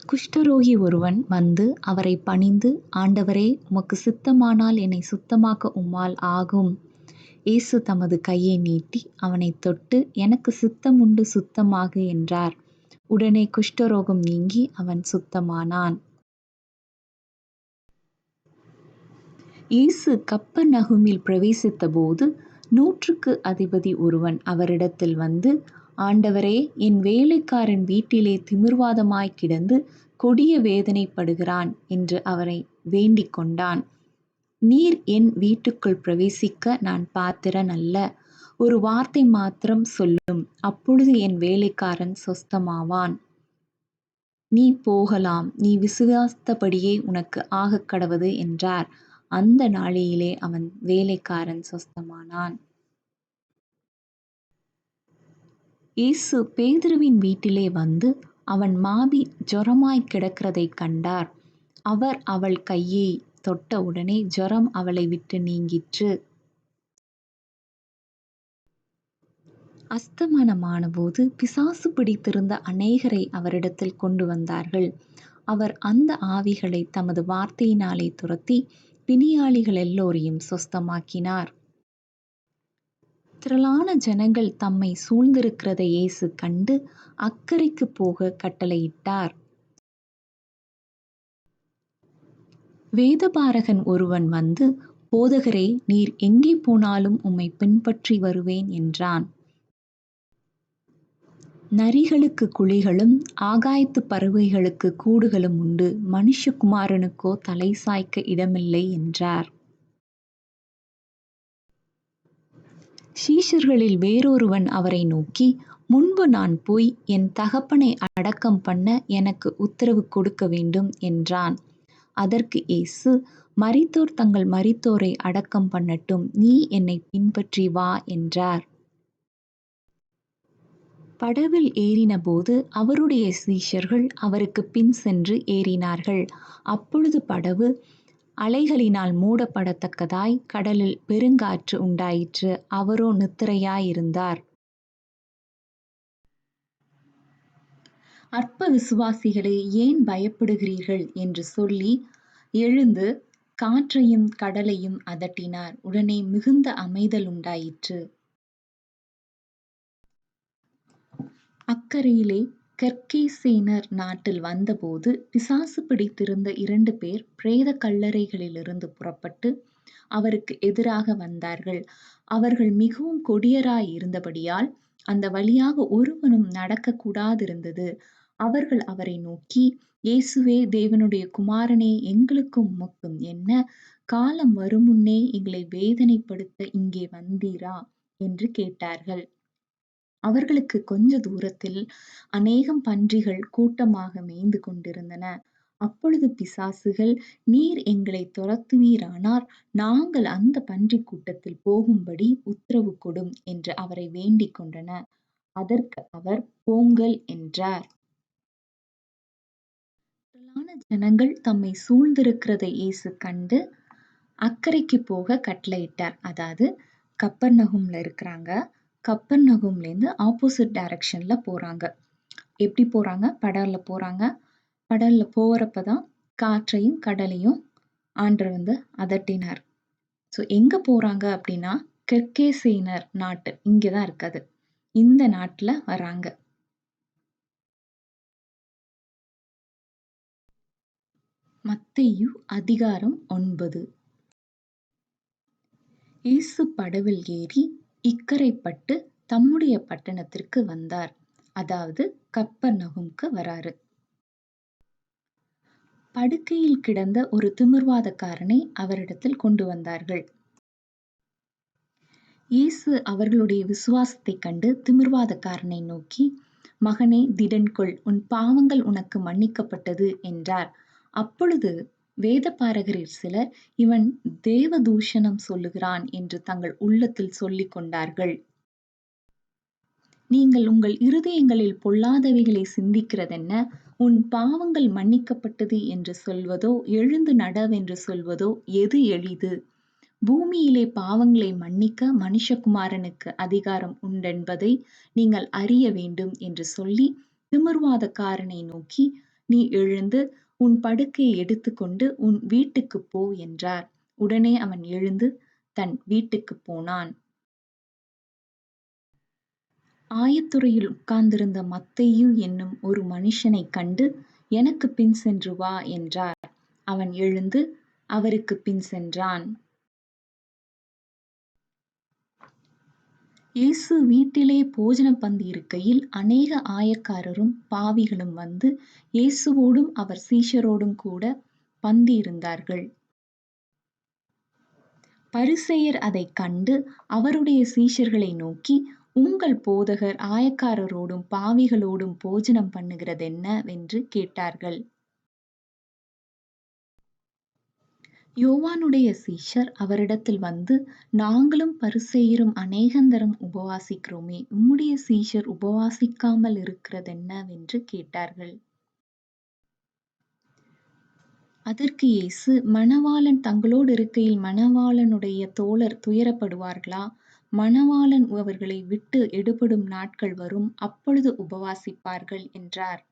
குஷ்டரோகி ஒருவன் வந்து அவரை பணிந்து, ஆண்டவரே, உமக்கு சித்தமானால் என்னை சுத்தமாக்க உம்மால் ஆகும். இயேசு தமது கையை நீட்டி அவனைத் தொட்டு, எனக்கு சித்தம் உண்டு, சுத்தமாகு என்றார். உடனே குஷ்டரோகம் நீங்கி அவன் சுத்தமானான். இயேசு கப்பர்நகூமில் பிரவேசித்த போது 100க்கு அதிபதி ஒருவன் அவரிடத்தில் வந்து, ஆண்டவரே, என் வேலைக்காரன் வீட்டிலே திமிர்வாதமாய் கிடந்து கொடிய வேதனைப்படுகிறான் என்று அவரை வேண்டிக் கொண்டான். நீர் என் வீட்டுக்குள் பிரவேசிக்க நான் பாத்திரன் அல்ல. ஒரு வார்த்தை மாத்திரம் சொல்லும், அப்பொழுது என் வேலைக்காரன் சொஸ்தமாவான். நீ போகலாம், நீ விசுவாசித்தபடியே உனக்கு ஆகக்கடவது என்றார். அந்த நாளிலே அவன் வேலைக்காரன் சொஸ்தமானான். இயேசு பேதுருவின் வீட்டிலே வந்து அவன் மாமி ஜொரமாய்க் கிடக்கிறதைக் கண்டார். அவர் அவள் கையை தொட்ட உடனே ஜொரம் அவளை விட்டு நீங்கிற்று. அஸ்தமனமானபோது பிசாசு பிடித்திருந்த அநேகரை அவரிடத்தில் கொண்டு வந்தார்கள். அவர் அந்த ஆவிகளை தமது வார்த்தையினாலே துரத்தி பிணியாளிகள் எல்லோரையும் சொஸ்தமாக்கினார். திரளான ஜனங்கள் தம்மை சூழ்ந்திருக்கிறதை இயேசு கண்டு அக்கரைக்கு போக கட்டளையிட்டார். வேதபாரகன் ஒருவன் வந்து, போதகரே, நீர் எங்கே போனாலும் உம்மை பின்பற்றி வருவேன் என்றான். நரிகளுக்கு குழிகளும் ஆகாயத்து பறவைகளுக்கு கூடுகளும் உண்டு, மனுஷகுமாரனுக்கோ தலை சாய்க்க இடமில்லை என்றார். சீஷர்களில் வேறொருவன் அவரை நோக்கி, முன்பு நான் போய் என் தகப்பனை அடக்கம் பண்ண எனக்கு உத்தரவு கொடுக்க வேண்டும் என்றான். அதற்கு இயேசு, மரித்தோர் தங்கள் மரித்தோரை அடக்கம் பண்ணட்டும், நீ என்னை பின்பற்றி வா என்றார். படவில் ஏறினபோது அவருடைய சீஷர்கள் அவருக்கு பின் சென்று ஏறினார்கள். அப்பொழுது படவு அலைகளினால் மூடப்படத்தக்கதாய் கடலில் பெருங்காற்று உண்டாயிற்று. அவரோ நித்திரையாயிருந்தார். அற்ப விசுவாசிகளே, ஏன் பயப்படுகிறீர்கள் என்று சொல்லி எழுந்து காற்றையும் கடலையும் அதட்டினார். உடனே மிகுந்த அமைதல் உண்டாயிற்று. அக்கரையிலே கெர்கேசேனர் நாட்டில் வந்தபோது பிசாசு பிடித்திருந்த 2 பேர் பிரேத கல்லறைகளிலிருந்து புறப்பட்டு அவருக்கு எதிராக வந்தார்கள். அவர்கள் மிகவும் கொடியராயிருந்தபடியால் அந்த வழியாக ஒருவனும் நடக்கக்கூடாதிருந்தது. அவர்கள் அவரை நோக்கி, இயேசுவே, தேவனுடைய குமாரனே, எங்களுக்கும் உமக்கும் என்ன? காலம் வருமுன்னே எங்களை வேதனைப்படுத்த இங்கே வந்தீரா என்று கேட்டார்கள். அவர்களுக்கு கொஞ்ச தூரத்தில் அநேகம் பன்றிகள் கூட்டமாக மேய்ந்து கொண்டிருந்தன. அப்பொழுது பிசாசுகள், நீர் எங்களை துரத்துவீரானார் நாங்கள் அந்த பன்றிக் கூட்டத்தில் போகும்படி உத்தரவு கொடும் என்று அவரை வேண்டிக் கொண்டன. அதற்கு அவர், போங்கள் என்றார். திரளான ஜனங்கள் தம்மை சூழ்ந்திருக்கிறதை இயேசு கண்டு அக்கரைக்கு போக கட்டளையிட்டார். அதாவது கப்பர்நகூம்ல இருக்கிறாங்க. கப்பர்நகூம்லேருந்து ஆப்போசிட் டைரக்ஷன்ல போறாங்க. எப்படி போறாங்க? படகுல போறாங்க. படகுல போறப்பதான் காற்றையும் கடலையும் ஆண்டவர் அதட்டினார். ஸோ எங்க போறாங்க அப்படின்னா, கெர்கேசேனர் நாட்டு இங்கதான் இருக்குது. இந்த நாட்டுல வராங்க. மத்தேயு அதிகாரம் 9. இயேசு படவில் ஏறி இக்கரைப்பட்டு தம்முடைய பட்டணத்திற்கு வந்தார். அதாவது கப்பர்நகூமுக்கு வராரு. படுக்கையில் கிடந்த ஒரு திமிர்வாதக்காரனை அவரிடத்தில் கொண்டு வந்தார்கள். இயேசு அவர்களுடைய விசுவாசத்தைக் கண்டு திமிர்வாதக்காரனை நோக்கி, மகனே, திடன்கொள், உன் பாவங்கள் உனக்கு மன்னிக்கப்பட்டது என்றார். அப்பொழுது வேதபாரகரில் சிலர், இவன் தேவதூஷணம் சொல்லுகிறான் என்று தங்கள் உள்ளத்தில் சொல்லிக் கொண்டார்கள். நீங்கள் உங்கள் இருதயங்களில் பொல்லாதவைகளை சிந்திக்கிறதென்ன? உன் பாவங்கள் மன்னிக்கப்பட்டது என்று சொல்வதோ, எழுந்து நடவென்று சொல்வதோ எது எளிது? பூமியிலே பாவங்களை மன்னிக்க மனுஷகுமாரனுக்கு அதிகாரம் உண்டென்பதை நீங்கள் அறிய வேண்டும் என்று சொல்லி திமிர்வாதக்காரனை நோக்கி, நீ எழுந்து உன் படுக்கையை எடுத்துக்கொண்டு உன் வீட்டுக்குப் போ என்றார். உடனே அவன் எழுந்து தன் வீட்டுக்குப் போனான். ஆயத்துறையில் உட்கார்ந்திருந்த மத்தேயு என்னும் ஒரு மனுஷனைக் கண்டு, எனக்கு பின் சென்று வா என்றார். அவன் எழுந்து அவருக்கு பின் சென்றான். இயேசு வீட்டிலே போஜன பந்தி இருக்கையில் அநேக ஆயக்காரரும் பாவிகளும் வந்து இயேசுவோடும் அவர் சீஷரோடும் கூட பந்தி இருந்தார்கள். பரிசேயர் அதைக் கண்டு அவருடைய சீஷர்களை நோக்கி, உங்கள் போதகர் ஆயக்காரரோடும் பாவிகளோடும் போஜனம் பண்ணுகிறதென்ன வென்று கேட்டார்கள். யோவானுடைய சீஷர் அவரிடத்தில் வந்து, நாங்களும் பரிசேயரும் அநேகந்தரம் உபவாசிக்கிறோமே, உம்முடைய சீஷர் உபவாசிக்காமல் இருக்கிறதென்ன வென்று கேட்டார்கள். அதற்கு இயேசு, மணவாளன் தங்களோடு இருக்கையில் மணவாளனுடைய தோழர் துயரப்படுவார்களா? மணவாளன் அவர்களை விட்டு எடுபடும் நாட்கள் வரும், அப்பொழுது உபவாசிப்பார்கள் என்றார்.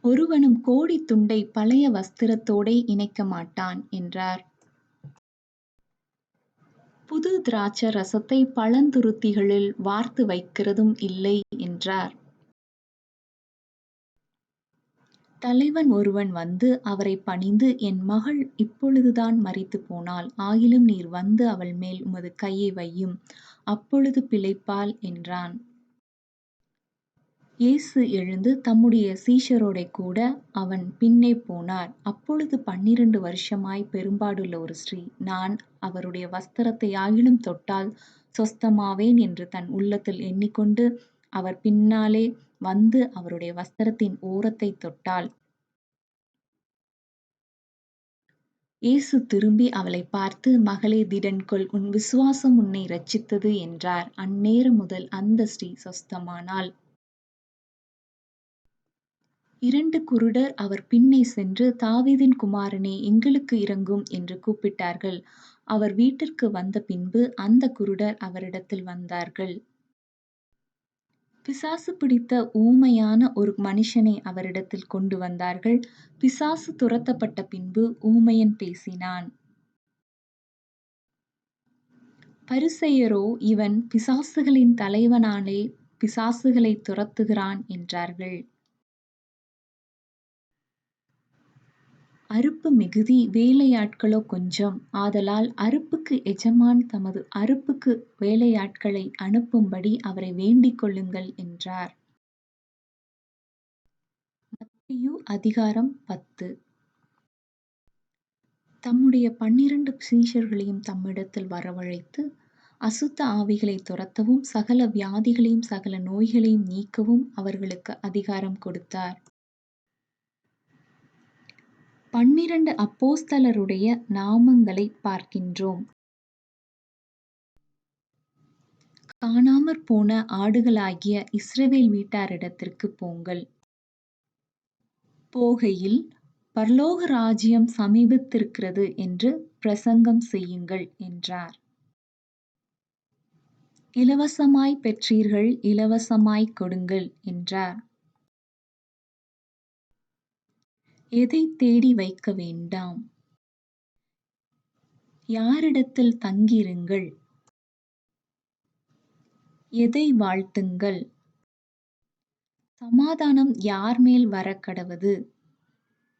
ஒருவனும் கோடித் துண்டை பழைய வஸ்திரத்தோடே இணைக்க மாட்டான் என்றார். புது திராட்சை ரசத்தை பழந்துருத்திகளில் வார்த்து வைக்கிறதும் இல்லை என்றார். தலைவன் ஒருவன் வந்து அவரைப் பணிந்து, என் மகள் இப்பொழுதுதான் மரித்துப் போனாள். ஆகிலும் நீர் வந்து அவள் மேல் உமது கையை வையும், அப்பொழுது பிழைப்பாள் என்றான். இயேசு எழுந்து தம்முடைய சீஷரோடே கூட அவன் பின்னே போனார். அப்பொழுது 12 வருஷமாய் பெரும்பாடுள்ள ஒரு ஸ்திரீ, நான் அவருடைய வஸ்திரத்தையாகிலும் தொட்டால் சொஸ்தமாவேன் என்று தன் உள்ளத்தில் எண்ணிக்கொண்டு அவர் பின்னாலே வந்து அவருடைய வஸ்திரத்தின் ஓரத்தைத் தொட்டாள். இயேசு திரும்பி அவளைப் பார்த்து, மகளே, திடன்கொள், உன் விசுவாசம் உன்னை இரட்சித்தது என்றார். அந்நேரம் முதல் அந்த ஸ்திரீ சொஸ்தமானாள். 2 குருடர் அவர் பின்னே சென்று, தாவீதின் குமாரனே, எங்களுக்கு இரங்கும் என்று கூப்பிட்டார்கள். அவர் வீட்டிற்கு வந்த பின்பு அந்தக் குருடர் அவரிடத்தில் வந்தார்கள். பிசாசு பிடித்த ஊமையான ஒரு மனுஷனை அவரிடத்தில் கொண்டு வந்தார்கள். பிசாசு துரத்தப்பட்ட பின்பு ஊமையன் பேசினான். பரிசேயரோ, இவன் பிசாசுகளின் தலைவனாலே பிசாசுகளைத் துரத்துகிறான் என்றார்கள். அறுப்பு மிகுதி, வேலையாட்களோ கொஞ்சம். ஆதலால் அறுப்புக்கு எஜமான் தமது அறுப்புக்கு வேலையாட்களை அனுப்பும்படி அவரை வேண்டிக் கொள்ளுங்கள் என்றார். மத்தேயு அதிகாரம் 10. தம்முடைய 12 சீஷர்களையும் தம்மிடத்தில் வரவழைத்து, அசுத்த ஆவிகளைத் துரத்தவும் சகல வியாதிகளையும் சகல நோய்களையும் நீக்கவும் அவர்களுக்கு அதிகாரம் கொடுத்தார். 12 அப்போஸ்தலருடைய நாமங்களைப் பார்க்கின்றோம். காணாமற் போன ஆடுகளாகிய இஸ்ரவேல் வீட்டாரிடத்திற்குப் போங்கள். போகையில், பரலோக ராஜ்யம் சமீபித்திருக்கிறது என்று பிரசங்கம் செய்யுங்கள் என்றார். இலவசமாய்ப் பெற்றீர்கள், இலவசமாய்க் கொடுங்கள் என்றார். எதைத் தேடி வைக்க வேண்டாம். யாரிடத்தில் தங்கியிருங்கள். எதை வாழ்த்துங்கள். சமாதானம் யார்மேல் வரக்கடவது.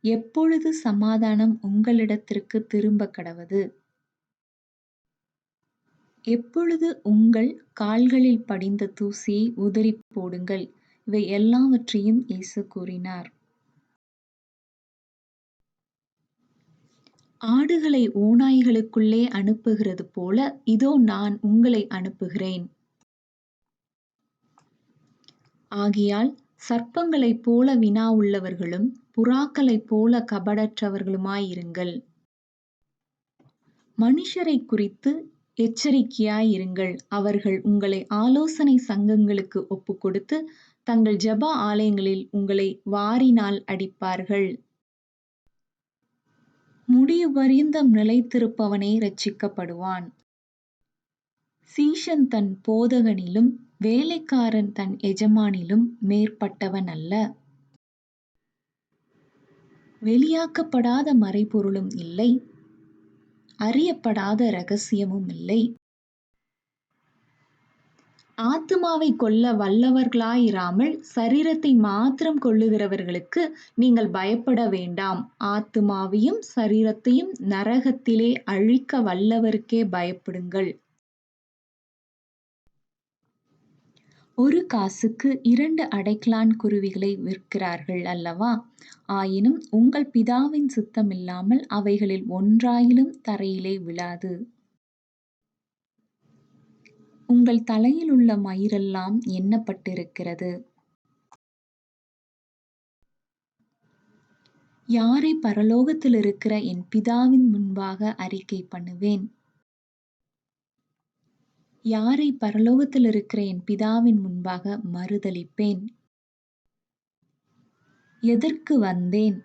எப்பொழுது சமாதானம் உங்களிடத்திற்குத் திரும்பக்கடவது. எப்பொழுது உங்கள் கால்களில் படிந்த தூசியை உதறிப் போடுங்கள். இவை எல்லாவற்றையும் இயேசு கூறினார். ஆடுகளை ஓநாய்களுக்குள்ளே அனுப்புகிறது போல, இதோ நான் உங்களை அனுப்புகிறேன். ஆகையால் சர்ப்பங்களைப் போல வினா உள்ளவர்களும் புறாக்களைப் போல கபடற்றவர்களுமாயிருங்கள். மனுஷரைக் குறித்து எச்சரிக்கையாயிருங்கள். அவர்கள் உங்களை ஆலோசனை சங்கங்களுக்கு ஒப்புக்கொடுத்து, தங்கள் ஜெப ஆலயங்களில் உங்களை வாரினால் அடிப்பார்கள். முடிவுபரியந்தம் நிலைத்திருப்பவனே இரட்சிக்கப்படுவான். சீஷன் தன் போதகனிலும் வேலைக்காரன் தன் எஜமானிலும் மேற்பட்டவன் அல்ல. வெளியாக்கப்படாத மறைபொருளும் இல்லை, அறியப்படாத இரகசியமும் இல்லை. ஆத்துமாவைக் கொல்ல வல்லவர்களாயிராமல் சரீரத்தை மாத்திரம் கொல்லுகிறவர்களுக்கு நீங்கள் பயப்பட வேண்டாம். ஆத்துமாவையும் சரீரத்தையும் நரகத்திலே அழிக்க வல்லவருக்கே பயப்படுங்கள். ஒரு காசுக்கு 2 அடைக்கலான் குருவிகளை விற்கிறார்கள் அல்லவா? ஆயினும் உங்கள் பிதாவின் சித்தமில்லாமல் அவைகளில் ஒன்றாயிலும் தரையிலே விழாது. உங்கள் தலையிலுள்ள மயிரெல்லாம் எண்ணப்பட்டிருக்கிறது. யாரை பரலோகத்திலிருக்கிற என் பிதாவின் முன்பாக அறிக்கை பண்ணுவேன்? யாரை பரலோகத்திலிருக்கிற என் பிதாவின் முன்பாக மறுதலிப்பேன்? எதற்கு வந்தேன்?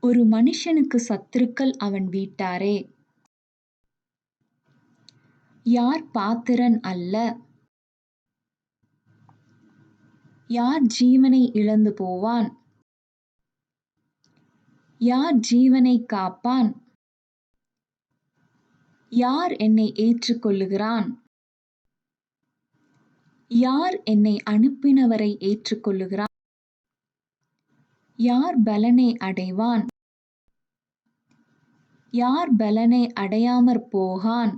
ஒரு மனுஷனுக்கு சத்துருக்கள் அவன் வீட்டாரே. யார் பாத்திரன் அல்ல? யார் ஜீவனை இழந்து போவான்? யார் ஜீவனைக் காப்பான்? யார் என்னை ஏற்றுக்கொள்ளுகிறான்? யார் என்னை அனுப்பினவரை ஏற்றுக்கொள்ளுகிறான்? யார் பலனை அடைவான்? யார் பலனை அடையாமற் போகான்?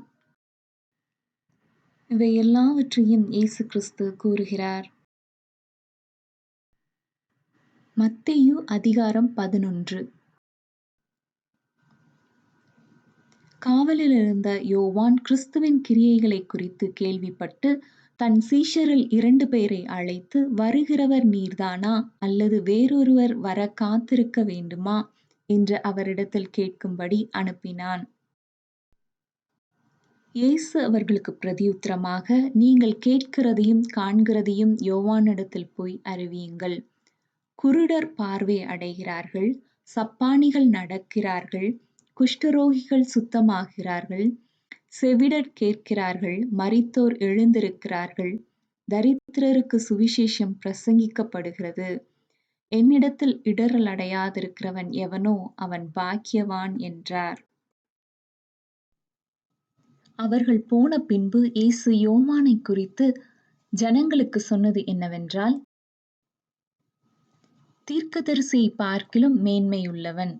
இவை எல்லாவற்றையும் இயேசு கிறிஸ்து கூறுகிறார். மத்தேயு அதிகாரம் 11. காவலிலிருந்த யோவான் கிறிஸ்துவின் கிரியைகளைக் குறித்து கேள்விப்பட்டு தன் சீஷரில் 2 பேரை அழைத்து, வருகிறவர் நீர்தானா, அல்லது வேறொருவர் வர காத்திருக்க வேண்டுமா என்று அவரிடத்தில் கேட்கும்படி அனுப்பினான். இயேசு அவர்களுக்குப் பிரதியுத்தரமாக, நீங்கள் கேட்கிறதையும் காண்கிறதையும் யோவானிடத்தில் போய் அறிவியுங்கள். குருடர் பார்வை அடைகிறார்கள், சப்பாணிகள் நடக்கிறார்கள், குஷ்டரோகிகள் சுத்தமாகிறார்கள், செவிடர் கேட்கிறார்கள், மரித்தோர் எழுந்திருக்கிறார்கள், தரித்திரருக்கு சுவிசேஷம் பிரசங்கிக்கப்படுகிறது. என்னிடத்தில் இடறலடையாதிருக்கிறவன் எவனோ அவன் பாக்கியவான் என்றார். அவர்கள் போன பின்பு இயேசு யோவானைக் குறித்து ஜனங்களுக்கு சொன்னது என்னவென்றால், தீர்க்கதரிசியைப் பார்க்கிலும் மேன்மையுள்ளவன்.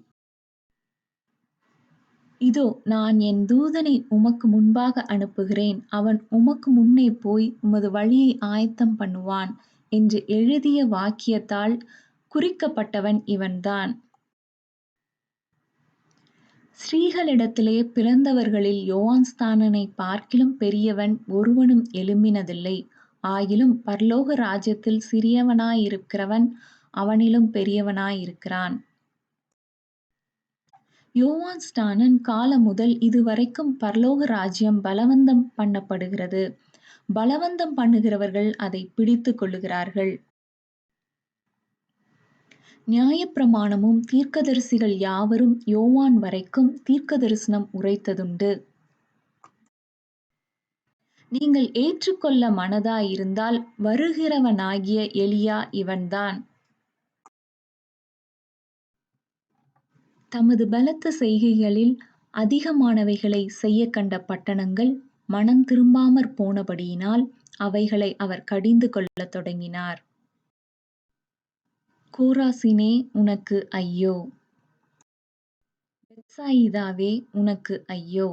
இதோ, நான் என் தூதனை உமக்கு முன்பாக அனுப்புகிறேன். அவன் உமக்கு முன்னே போய் உமது வழியை ஆயத்தம் பண்ணுவான் என்று எழுதிய வாக்கியத்தால் குறிக்கப்பட்டவன் இவன்தான். ஸ்திரீகளிடத்திலே பிறந்தவர்களில் யோவான்ஸ்நானனைப் பார்க்கிலும் பெரியவன் ஒருவனும் எழும்பினதில்லை. ஆகிலும் பரலோக ராஜ்யத்தில் சிறியவனாயிருக்கிறவன் அவனிலும் பெரியவனாயிருக்கிறான். யோவான்ஸ்நானன் காலம் முதல் இதுவரைக்கும் பரலோக ராஜ்யம் பலவந்தம் பண்ணப்படுகிறது. பலவந்தம் பண்ணுகிறவர்கள் அதைப் பிடித்துக் கொள்ளுகிறார்கள். நியாயப்பிரமாணமும் தீர்க்கதரிசிகள் யாவரும் யோவான் வரைக்கும் தீர்க்கதரிசனம் உரைத்ததுண்டு. நீங்கள் ஏற்றுக்கொள்ள மனதாயிருந்தால் வருகிறவனாகிய எலியா இவன்தான். தமது பலத்த செய்கைகளில் அதிகமானவைகளை செய்யக் கண்ட பட்டணங்கள் மனம் திரும்பாமற் போனபடியினால் அவைகளை அவர் கடிந்து கொள்ளத் தொடங்கினார். கோராசினே, உனக்கு ஐயோ! பெத்சாயிதாவே, உனக்கு ஐயோ!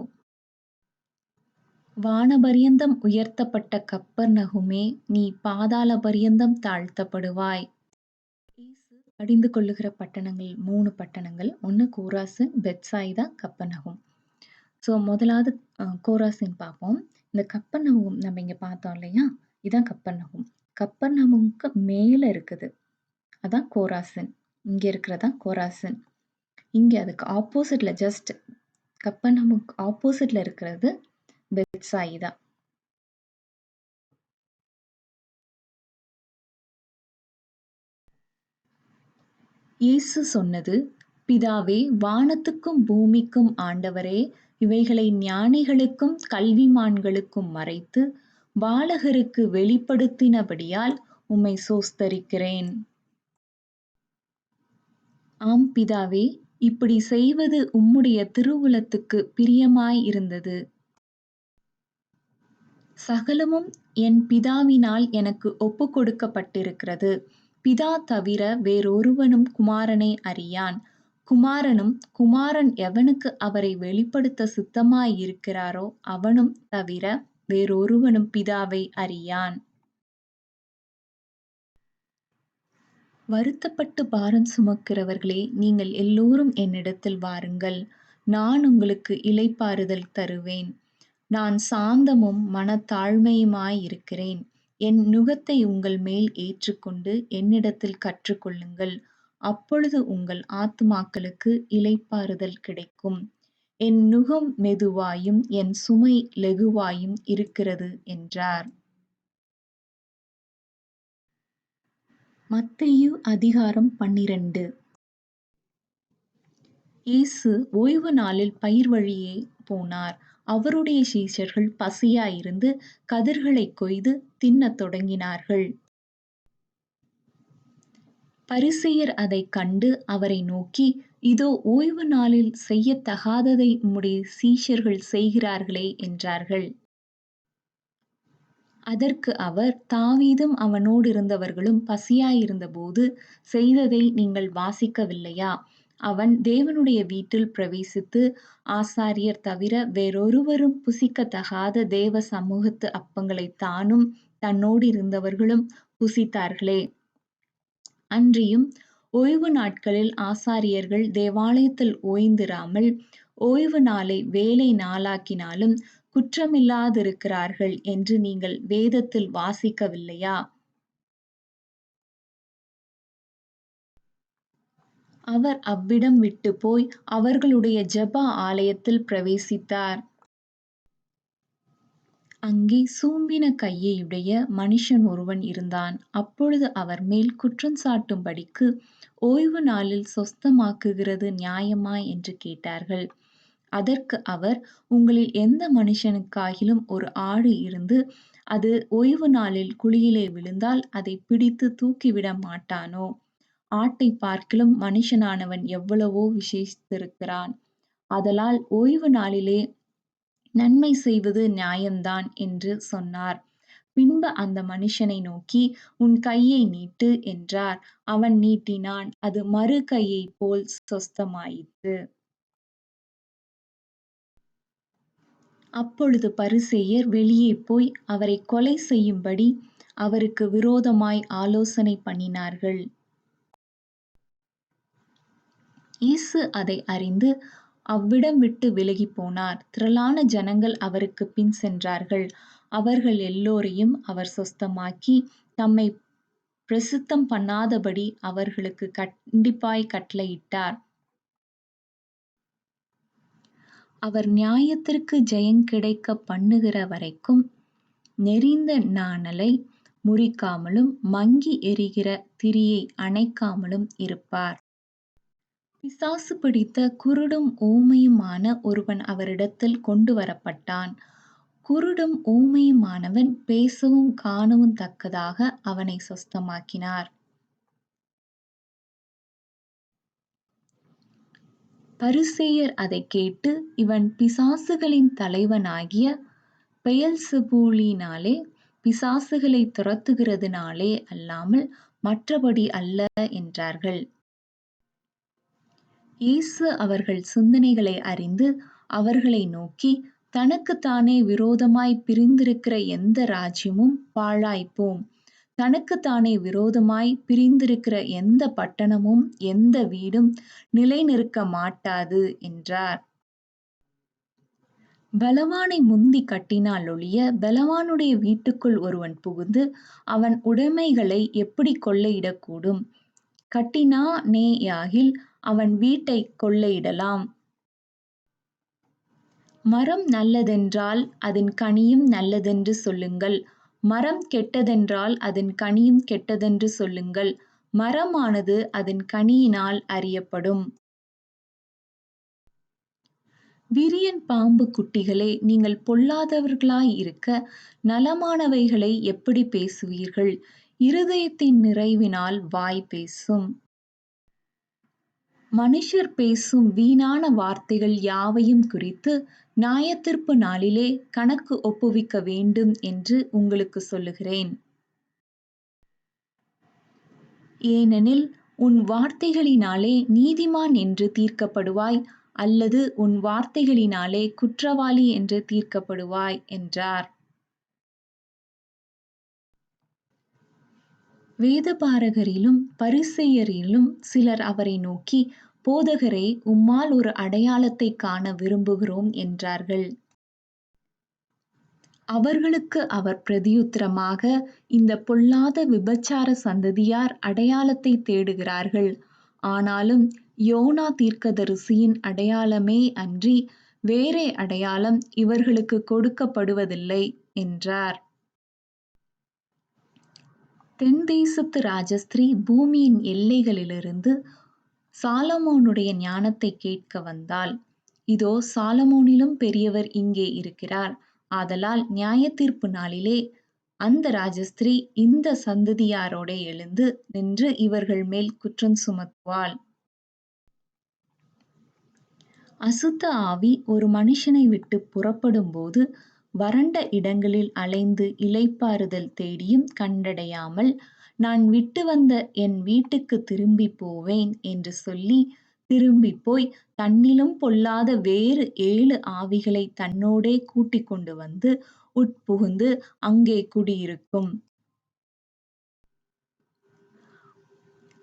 வானபரியந்தம் உயர்த்தப்பட்ட கப்பர்நகுமே, நீ பாதாள பரியந்தம் தாழ்த்தப்படுவாய். இயேசு கடிந்து கொள்ளுகிற பட்டணங்கள் 3 பட்டணங்கள். 1 கோராசின், பெத்சாயிதா, கப்பர்நகும். முதலாவது கோராசின் பார்ப்போம். இந்த கப்பர்நகும் நம்ம இங்க பார்த்தோம் இல்லையா? இதான் கப்பர்நகும். கப்பர்நகுமுக்கு மேல இருக்குது. அதான் கோராசின். இங்க இருக்கிறதா கோராசின். இங்க அதுக்கு ஆப்போசிட்ல ஜஸ்ட் கப்பர்நகுமுக்கு ஆப்போசிட்ல இருக்கிறது பெத்சாயிதா. இயேசு சொன்னது, பிதாவே, வானத்துக்கும் பூமிக்கும் ஆண்டவரே, இவைகளை ஞானிகளுக்கும் கல்விமான்களுக்கும் மறைத்து பாலகருக்கு வெளிப்படுத்தினபடியால் உம்மை ஸ்தோத்திரிக்கிறேன். ஆம் பிதாவே, இப்படி செய்வது உம்முடைய திருவுளத்துக்கு பிரியமாயிருந்தது. சகலமும் என் பிதாவினால் எனக்கு ஒப்புக் கொடுக்கப்பட்டிருக்கிறது. பிதா தவிர வேறொருவனும் குமாரனை அறியான். குமாரனும் குமாரன் எவனுக்கு அவரை வெளிப்படுத்த சித்தமாயிருக்கிறாரோ அவனும் தவிர வேறொருவனும் பிதாவை அறியான். வருத்தப்பட்டு பாரம் சுமக்கிறவர்களே, நீங்கள் எல்லோரும் என்னிடத்தில் வாருங்கள், நான் உங்களுக்கு இளைப்பாறுதல் தருவேன். நான் சாந்தமும் மனத்தாழ்மையுமாயிருக்கிறேன். என் நுகத்தை உங்கள் மேல் ஏற்றுக்கொண்டு என்னிடத்தில் கற்றுக்கொள்ளுங்கள். அப்பொழுது உங்கள் ஆத்துமாக்களுக்கு இளைப்பாறுதல் கிடைக்கும். என் நுகம் மெதுவாயும் என் சுமை லெகுவாயும் இருக்கிறது என்றார். மத்தேயு அதிகாரம் 12. இயேசு ஓய்வு நாளில் பயிர் வழியே போனார். அவருடைய சீஷர்கள் பசியாயிருந்து கதிர்களைக் கொய்து தின்னத் தொடங்கினார்கள். பரிசேயர் அதைக் கண்டு அவரை நோக்கி, இதோ ஓய்வு நாளில் செய்யத்தகாததை உம்முடைய சீஷர்கள் செய்கிறார்களே என்றார்கள். அதற்கு அவர், தாவீதும் அவனோடிருந்தவர்களும் பசியாயிருந்தபோது செய்ததை நீங்கள் வாசிக்கவில்லையா? அவன் தேவனுடைய வீட்டில் பிரவேசித்து, ஆசாரியர் தவிர வேறொருவரும் புசிக்கத்தகாத தேவ சமூகத்து அப்பங்களைத் தானும் தன்னோடிருந்தவர்களும் புசித்தார்களே. அன்றியும் ஓய்வு நாட்களில் ஆசாரியர்கள் தேவாலயத்தில் ஓய்ந்திராமல் ஓய்வு நாளை வேலை நாளாக்கினாலும் குற்றமில்லாதிருக்கிறார்கள் என்று நீங்கள் வேதத்தில் வாசிக்கவில்லையா? அவர் அவ்விடம் விட்டுப் போய் அவர்களுடைய ஜெப ஆலயத்தில் பிரவேசித்தார். அங்கே சூம்பின கையையுடைய மனுஷன் ஒருவன் இருந்தான். அப்பொழுது அவர் மேல் குற்றஞ்சாட்டும்படிக்கு, ஓய்வு நாளில் சொஸ்தமாக்குகிறது நியாயமா என்று கேட்டார்கள். அதற்கு அவர், உங்களில் எந்த மனுஷனுக்காகிலும் ஒரு ஆடு இருந்து அது ஓய்வு நாளில் குழியிலே விழுந்தால் அதைப் பிடித்து தூக்கிவிட மாட்டானோ? ஆட்டைப் பார்க்கிலும் மனுஷனானவன் எவ்வளவோ விசேஷித்திருக்கிறான். ஆதலால் ஓய்வு நாளிலே நன்மை செய்வது நியாயம்தான் என்று சொன்னார். பின்பு அந்த மனுஷனை நோக்கி, உன் கையை நீட்டு என்றார். அவன் நீட்டினான். அது மறு கையைப் போல் சொஸ்தமாயிற்று. அப்பொழுது பரிசேயர் வெளியே போய் அவரைக் கொலை செய்யும்படி அவருக்கு விரோதமாய் ஆலோசனை பண்ணினார்கள். இயேசு அதை அறிந்து அவ்விடம் விட்டு விலகிப் போனார். திரளான ஜனங்கள் அவருக்குப் பின் சென்றார்கள். அவர்கள் எல்லோரையும் அவர் சொஸ்தமாக்கி, தம்மைப் பிரசித்தம் பண்ணாதபடி அவர்களுக்குக் கண்டிப்பாய்க் கட்டளையிட்டார். அவர் நியாயத்திற்கு ஜெயங்கிடைக்கப் பண்ணுகிற வரைக்கும் நெரிந்த நாணலை முறிக்காமலும் மங்கி எரிகிற திரியை அணைக்காமலும் இருப்பார். பிசாசு பிடித்த குருடும் ஊமையுமான ஒருவன் அவரிடத்தில் கொண்டு வரப்பட்டான். குருடும் ஊமையுமானவன் பேசவும் காணவும் தக்கதாக அவனைச் சொஸ்தமாக்கினார். பரிசேயர் அதைக் கேட்டு, இவன் பிசாசுகளின் தலைவனாகிய பெயல்செபூலினாலே பிசாசுகளைத் துரத்துகிறதினாலே அல்லாமல் மற்றபடி அல்ல என்றார்கள். இயேசு அவர்கள் சிந்தனைகளை அறிந்து அவர்களை நோக்கி, தனக்குத்தானே விரோதமாய்ப் பிரிந்திருக்கிற எந்த ராஜ்யமும் பாழாய்ப்போம். தனக்குத்தானே விரோதமாய்ப் பிரிந்திருக்கிற எந்த பட்டணமும் எந்த வீடும் நிலைநிற்க மாட்டாது என்றார். பலவானை முந்திக் கட்டினாலொழிய பலவானுடைய வீட்டுக்குள் ஒருவன் புகுந்து அவன் உடைமைகளை எப்படிக் கொள்ளையிடக்கூடும்? கட்டினானேயாகில் அவன் வீட்டைக் கொள்ளையிடலாம். மரம் நல்லதென்றால் அதன் கனியும் நல்லதென்று சொல்லுங்கள். மரம் கெட்டதென்றால் அதன் கனியும் கெட்டதென்று சொல்லுங்கள். மரமானது அதன் கனியினால் அறியப்படும். விரியன் பாம்பு குட்டிகளே, நீங்கள் பொல்லாதவர்களாயிருக்க நலமானவைகளை எப்படிப் பேசுவீர்கள்? இருதயத்தின் நிறைவினால் வாய் பேசும். மனுஷர் பேசும் வீணான வார்த்தைகள் யாவையும் குறித்து நியாயத்தீர்ப்பு நாளிலே கணக்கு ஒப்புவிக்க வேண்டும் என்று உங்களுக்குச் சொல்லுகிறேன். ஏனெனில் உன் வார்த்தைகளினாலே நீதிமான் என்று தீர்க்கப்படுவாய், அல்லது உன் வார்த்தைகளினாலே குற்றவாளி என்று தீர்க்கப்படுவாய் என்றார். வேதபாரகரிலும் பரிசேயரிலும் சிலர் அவரை நோக்கி, போதகரே, உம்மால் ஒரு அடையாளத்தைக் காண விரும்புகிறோம் என்றார்கள். அவர்களுக்கு அவர் பிரதியுத்தரமாக, இந்தப் பொல்லாத விபசார சந்ததியார் அடையாளத்தைத் தேடுகிறார்கள். ஆனாலும் யோனா தீர்க்கதரிசியின் அடையாளமே அன்றி வேறே அடையாளம் இவர்களுக்குக் கொடுக்கப்படுவதில்லை என்றார். தென்தேசத்து ராஜஸ்திரீ பூமியின் எல்லைகளிலிருந்து சாலமோனுடைய ஞானத்தைக் கேட்க வந்தாள். இதோ, சாலமோனிலும் பெரியவர் இங்கே இருக்கிறார். ஆதலால் நியாயத்தீர்ப்பு நாளிலே அந்த ராஜஸ்திரீ இந்த சந்ததியாரோடே எழுந்து நின்று இவர்கள் மேல் குற்றம் சுமத்துவாள். அசுத்த ஆவி ஒரு மனுஷனை விட்டுப் புறப்படும்போது வறண்ட இடங்களில் அலைந்து இளைப்பாறுதல் தேடியும் கண்டடையாமல், நான் விட்டு வந்த என் வீட்டுக்குத் திரும்பிப் போவேன் என்று சொல்லி திரும்பிப் போய் தன்னிலும் பொல்லாத வேறு 7 ஆவிகளைத் தன்னோடே கூட்டிக் கொண்டு வந்து உட்புகுந்து அங்கே குடியிருக்கும்.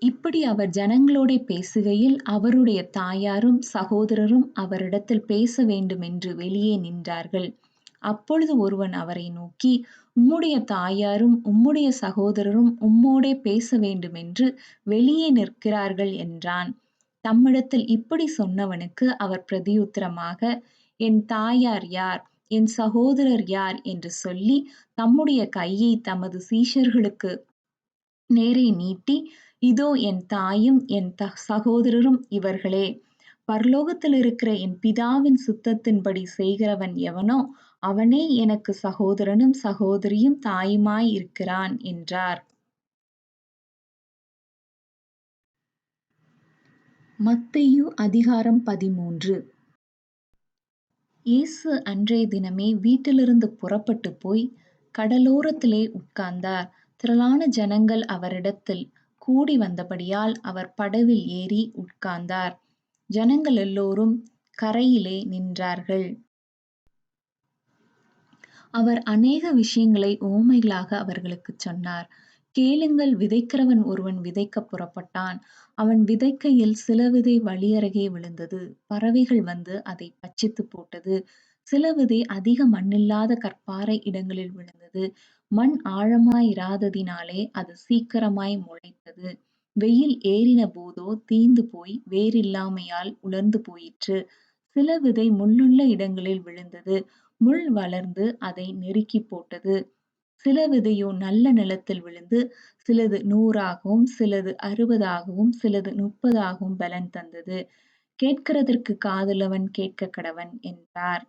இப்படி அவர் ஜனங்களோடே பேசுகையில் அவருடைய தாயாரும் சகோதரரும் அவரிடத்தில் பேச வேண்டுமென்று வெளியே நின்றார்கள். அப்பொழுது ஒருவன் அவரை நோக்கி, உம்முடைய தாயாரும் உம்முடைய சகோதரரும் உம்மோடே பேச வேண்டுமென்று வெளியே நிற்கிறார்கள் என்றான். தம்மிடத்தில் இப்படி சொன்னவனுக்கு அவர் பிரதியுத்தரமாக, என் தாயார் யார், என் சகோதரர் யார் என்று சொல்லி தம்முடைய கையைத் தமது சீஷர்களுக்கு நேரே நீட்டி, இதோ என் தாயும் என் சகோதரரும் இவர்களே. பரலோகத்திலிருக்கிற என் பிதாவின் சுத்தத்தின்படி செய்கிறவன் எவனோ அவனே எனக்கு சகோதரனும் சகோதரியும் தாயுமாய் இருக்கிறான் என்றார். மத்தேயு அதிகாரம் 13. இயேசு அன்றைய தினமே வீட்டிலிருந்து புறப்பட்டுப் போய் கடலோரத்திலே உட்கார்ந்தார். திரளான ஜனங்கள் அவரிடத்தில் கூடி வந்தபடியால் அவர் படவில் ஏறி உட்கார்ந்தார். ஜனங்கள் எல்லோரும் கரையிலே நின்றார்கள். அவர் அநேக விஷயங்களை உவமைகளாக அவர்களுக்குச் சொன்னார். கேளுங்கள், விதைக்கிறவன் ஒருவன் விதைக்கப் புறப்பட்டான். அவன் விதைக்கையில் சில விதை வழியருகே விழுந்தது. பறவைகள் வந்து அதைப் பட்சித்துப் போட்டது. சில விதை அதிக மண்ணில்லாத கற்பாறை இடங்களில் விழுந்தது. மண் ஆழமாயிராததினாலே அது சீக்கிரமாய் முளைத்தது. வெயில் ஏறின போதோ தீந்து போய் வேரில்லாமையால் உலர்ந்து போயிற்று. சில விதை முள்ளுள்ள இடங்களில் விழுந்தது. முள் வளர்ந்து அதை நெருக்கிப் போட்டது. சில விதையோ நல்ல நிலத்தில் விழுந்து சிலது 100ஆகவும் சிலது 60ஆகவும் சிலது 30ஆகவும் பலன் தந்தது. கேட்கிறதற்கு காதுள்ளவன் கேட்கக் கடவன் என்றார்.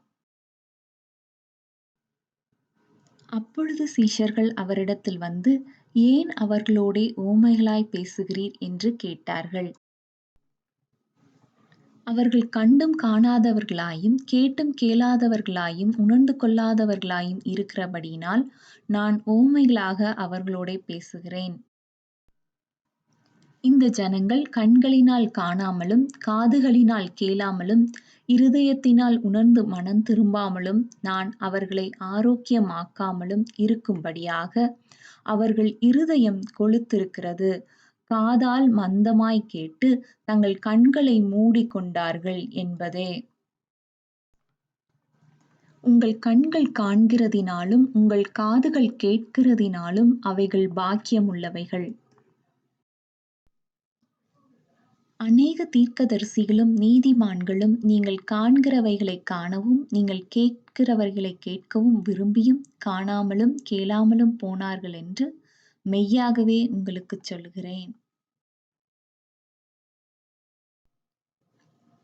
அப்பொழுது சீஷர்கள் அவரிடத்தில் வந்து, ஏன் அவர்களோடே உவமைகளாய் பேசுகிறீர் என்று கேட்டார்கள். அவர்கள் கண்டும் காணாதவர்களாயும் கேட்டும் கேளாதவர்களாயும் உணர்ந்து கொள்ளாதவர்களாயும் இருக்கிறபடியினால் நான் உவமைகளாக அவர்களோடே பேசுகிறேன். இந்த ஜனங்கள் கண்களினால் காணாமலும் காதுகளினால் கேளாமலும் இருதயத்தினால் உணர்ந்து மனம் திரும்பாமலும் நான் அவர்களை ஆரோக்கியமாக்காமலும் இருக்கும்படியாக அவர்கள் இருதயம் கொழுத்திருக்கிறது. காதால் மந்தமாய்க் கேட்டு தங்கள் கண்களை மூடிக்கொண்டார்கள் என்பதே. உங்கள் கண்கள் காண்கிறதினாலும் உங்கள் காதுகள் கேட்கிறதினாலும் அவைகள் பாக்கியமுள்ளவைகள். அநேக தீர்க்கதரிசிகளும் நீதிமான்களும் நீங்கள் காண்கிறவைகளைக் காணவும் நீங்கள் கேட்கிறவைகளைக் கேட்கவும் விரும்பியும் காணாமலும் கேளாமலும் போனார்கள் என்று மெய்யாகவே உங்களுக்குச் சொல்லுகிறேன்.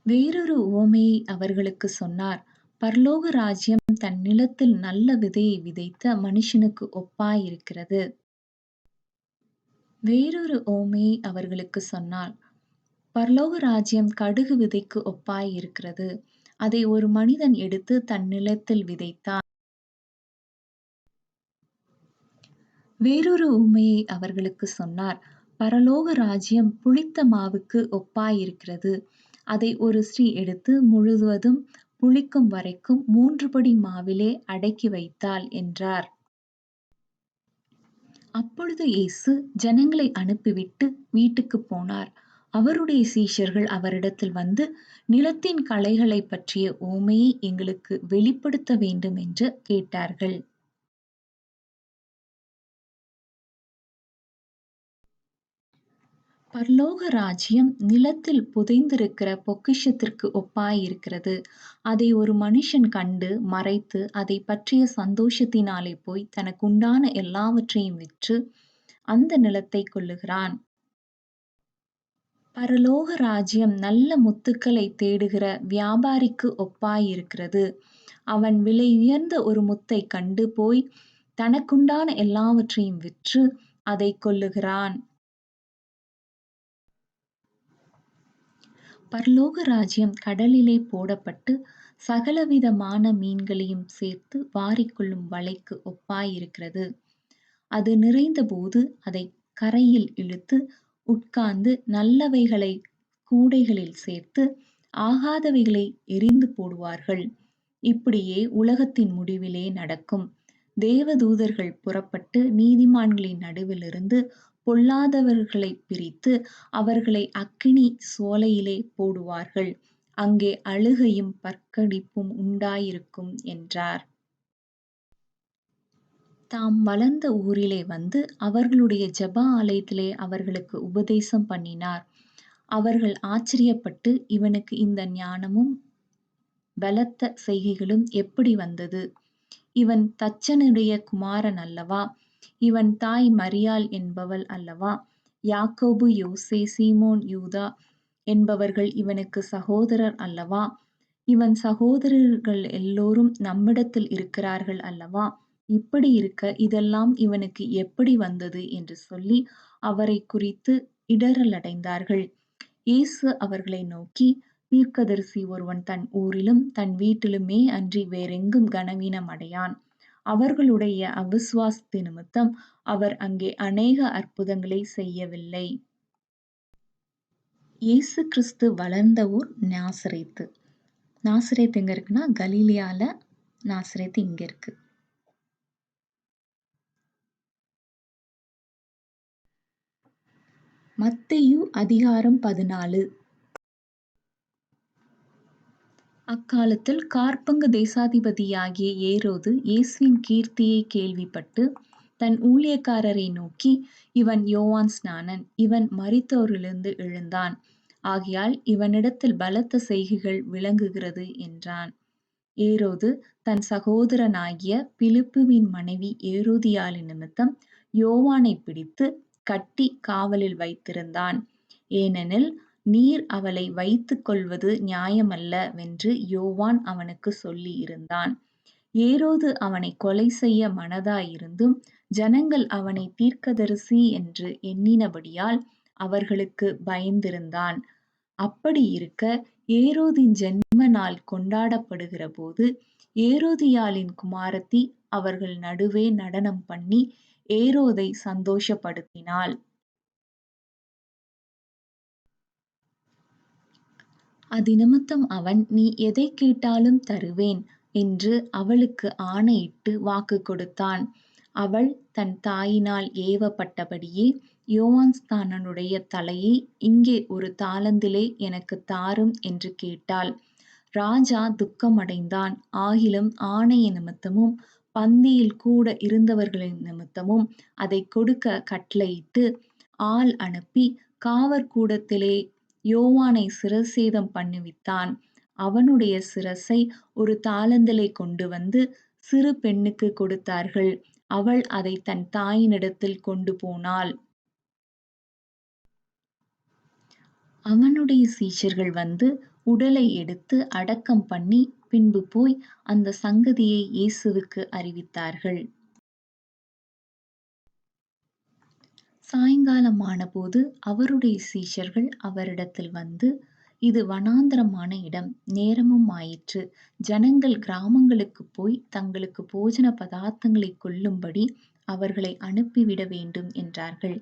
வேறொரு உவமையை அவர்களுக்குச் சொன்னார். பரலோக ராஜ்யம் தன் நிலத்தில் நல்ல விதையை விதைத்த மனுஷனுக்கு ஒப்பாயிருக்கிறது. வேறொரு உவமையை அவர்களுக்குச் சொன்னார். பரலோக ராஜ்யம் கடுகு விதைக்கு ஒப்பாயிருக்கிறது. அதை ஒரு மனிதன் எடுத்து தன் நிலத்தில் விதைத்தான். வேறொரு உவமையை அவர்களுக்குச் சொன்னார். பரலோக ராஜ்யம் புளித்த மாவுக்கு ஒப்பாயிருக்கிறது. அதை ஒரு ஸ்திரீ எடுத்து முழுவதும் புளிக்கும் வரைக்கும் 3 படி மாவிலே அடைக்கி வைத்தாள் என்றார். அப்பொழுது இயேசு ஜனங்களை அனுப்பிவிட்டு வீட்டுக்குப் போனார். அவருடைய சீஷர்கள் அவரிடத்தில் வந்து, நிலத்தின் களைகளைப் பற்றிய உவமையை எங்களுக்கு வெளிப்படுத்த வேண்டும் என்று கேட்டார்கள். பரலோக ராஜ்யம் நிலத்தில் புதைந்திருக்கிற பொக்கிஷத்திற்கு ஒப்பாயிருக்கிறது. அதை ஒரு மனுஷன் கண்டு மறைத்து, அதைப் பற்றிய சந்தோஷத்தினாலே போய் தனக்குண்டான எல்லாவற்றையும் விற்று அந்த நிலத்தைக் கொள்ளுகிறான். பரலோக ராஜ்யம் நல்ல முத்துக்களைத் தேடுகிற வியாபாரிக்கு ஒப்பாயிருக்கிறது. அவன் விலையுயர்ந்த ஒரு முத்தைக் கண்டு போய் தனக்குண்டான எல்லாவற்றையும் விற்று அதைக் கொள்ளுகிறான். பரலோக ராஜ்யம் கடலிலே போடப்பட்டு சகலவிதமான மீன்களையும் சேர்த்து வாரிக்கொள்ளும் வலைக்கு ஒப்பாயிருக்கிறது. அது நிறைந்தபோது அதைக் கரையில் இழுத்து உட்கார்ந்து நல்லவைகளை கூடைகளில் சேர்த்து ஆகாதவைகளை எறிந்து போடுவார்கள். இப்படியே உலகத்தின் முடிவிலே நடக்கும். தேவதூதர்கள் புறப்பட்டு நீதிமான்களின் நடுவிலிருந்து பொல்லாதவர்களைப் பிரித்து அவர்களை அக்கினி சோலையிலே போடுவார்கள். அங்கே அழுகையும் பற்கடிப்பும் உண்டாயிருக்கும் என்றார். தாம் வளர்ந்த ஊரிலே வந்து அவர்களுடைய ஜெப ஆலயத்திலே அவர்களுக்கு உபதேசம் பண்ணினார். அவர்கள் ஆச்சரியப்பட்டு, இவனுக்கு இந்த ஞானமும் பலத்த செய்கைகளும் எப்படி வந்தது? இவன் தச்சனுடைய குமாரன் அல்லவா? இவன் தாய் மரியாள் என்பவள் அல்லவா? யாக்கோபு, யோசே, சீமோன், யூதா என்பவர்கள் இவனுக்கு சகோதரர் அல்லவா? இவன் சகோதரர்கள் எல்லோரும் நம்மிடத்தில் இருக்கிறார்கள் அல்லவா? இப்படி இருக்க இதெல்லாம் இவனுக்கு எப்படி வந்தது? என்று சொல்லி அவரைக் குறித்து இடறலடைந்தார்கள். இயேசு அவர்களை நோக்கி, தீர்க்கதரிசி ஒருவன் தன் ஊரிலும் தன் வீட்டிலுமே அன்றி வேறெங்கும் கனவீனம் அடையான். அவர்களுடைய அவிசுவாசத்தினிமித்தம் அவர் அங்கே அநேக அற்புதங்களைச் செய்யவில்லை. இயேசு கிறிஸ்து வளர்ந்த ஊர் நாசரேத்து. நாசரேத் எங்க இருக்குன்னா, கலீலியால நாசரேத் இங்க இருக்கு. மத்தேயு அதிகாரம் 14. அக்காலத்தில் காற்பங்கு தேசாதிபதியாகிய ஏரோது இயேசுவின் கீர்த்தியைக் கேள்விப்பட்டு தன் ஊழியக்காரரை நோக்கி, இவன் யோவான் ஸ்நானன். இவன் மரித்தோரிலிருந்து எழுந்தான். ஆகையால் இவனிடத்தில் பலத்த செய்கைகள் விளங்குகிறது என்றான். ஏரோது தன் சகோதரனாகிய பிலிப்புவின் மனைவி ஏரோதியாளின் நிமித்தம் யோவானைப் பிடித்து கட்டி காவலில் வைத்திருந்தான். ஏனெனில், நீர் அவளை வைத்துக் கொள்வது நியாயமல்லவென்று யோவான் அவனுக்குச் சொல்லியிருந்தான். ஏரோது அவனைக் கொலை செய்ய மனதாயிருந்தும் ஜனங்கள் அவனைத் தீர்க்கதரிசி என்று எண்ணினபடியால் அவர்களுக்குப் பயந்திருந்தான். அப்படியிருக்க ஏரோதின் ஜென்ம நாள் கொண்டாடப்படுகிறபோது ஏரோதியாளின் குமாரத்தி அவர்கள் நடுவே நடனம் பண்ணி ஏரோதைச் சந்தோஷப்படுத்தினாள். அதினிமித்தம் அவன், நீ எதைக் கேட்டாலும் தருவேன் என்று அவளுக்கு ஆணையிட்டு வாக்கு கொடுத்தான். அவள் தன் தாயினால் ஏவப்பட்டபடியே, யோவான்ஸ்நானனுடைய தலையை இங்கே ஒரு தாலந்திலே எனக்குத் தாரும் என்று கேட்டாள். ராஜா துக்கமடைந்தான். ஆகிலும் ஆணைய நிமித்தமும் பந்தியில் கூட இருந்தவர்களின் நிமித்தமும் அதைக் கொடுக்க கட்டளையிட்டு ஆள் அனுப்பி காவற்கூடத்திலே யோவானைச் சிரச்சேதம் பண்ணுவித்தான். அவனுடைய சிரசை ஒரு தாலந்திலே கொண்டு வந்து சிறு பெண்ணுக்குக் கொடுத்தார்கள். அவள் அதைத் தன் தாயினிடத்தில் கொண்டு போனாள். அவனுடைய சீஷர்கள் வந்து உடலை எடுத்து அடக்கம் பண்ணி பின்பு போய் அந்த சங்கதியை இயேசுவுக்கு அறிவித்தார்கள். சாயங்காலமானபோது அவருடைய சீஷர்கள் அவரிடத்தில் வந்து, இது வனாந்தரமான இடம், நேரமும் ஆயிற்று. ஜனங்கள் கிராமங்களுக்குப் போய் தங்களுக்கு போஜன பதார்த்தங்களைக் கொள்ளும்படி அவர்களை அனுப்பிவிட வேண்டும் என்றார்கள்.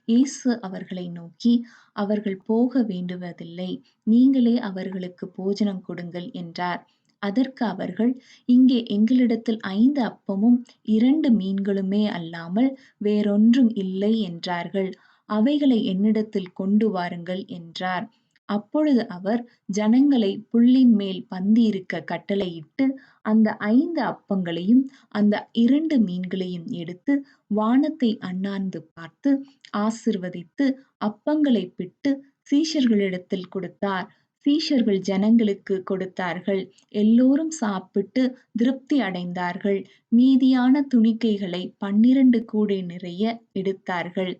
இயேசு அவர்களை நோக்கி, அவர்கள் போக வேண்டுவதில்லை, நீங்களே அவர்களுக்குப் போஜனம் கொடுங்கள் என்றார். அதற்கு அவர்கள், இங்கே எங்களிடத்தில் 5 அப்பமும் 2 மீன்களுமே அல்லாமல் வேறொன்றும் இல்லை என்றார்கள். அவைகளை என்னிடத்தில் கொண்டு வாருங்கள் என்றார். அப்பொழுது அவர் ஜனங்களை புல்லின் மேல் பந்தியிருக்க கட்டளையிட்டு, அந்த 5 அப்பங்களையும் அந்த 2 மீன்களையும் எடுத்து வானத்தை அண்ணாந்து பார்த்து ஆசீர்வதித்து அப்பங்களைப் பிட்டு சீஷர்களிடத்தில் கொடுத்தார். சீஷர்கள் ஜனங்களுக்கு கொடுத்தார்கள். எல்லோரும் சாப்பிட்டு திருப்தி அடைந்தார்கள். மீதியான துணிக்கைகளை 12 கூடை நிறைய எடுத்தார்கள்.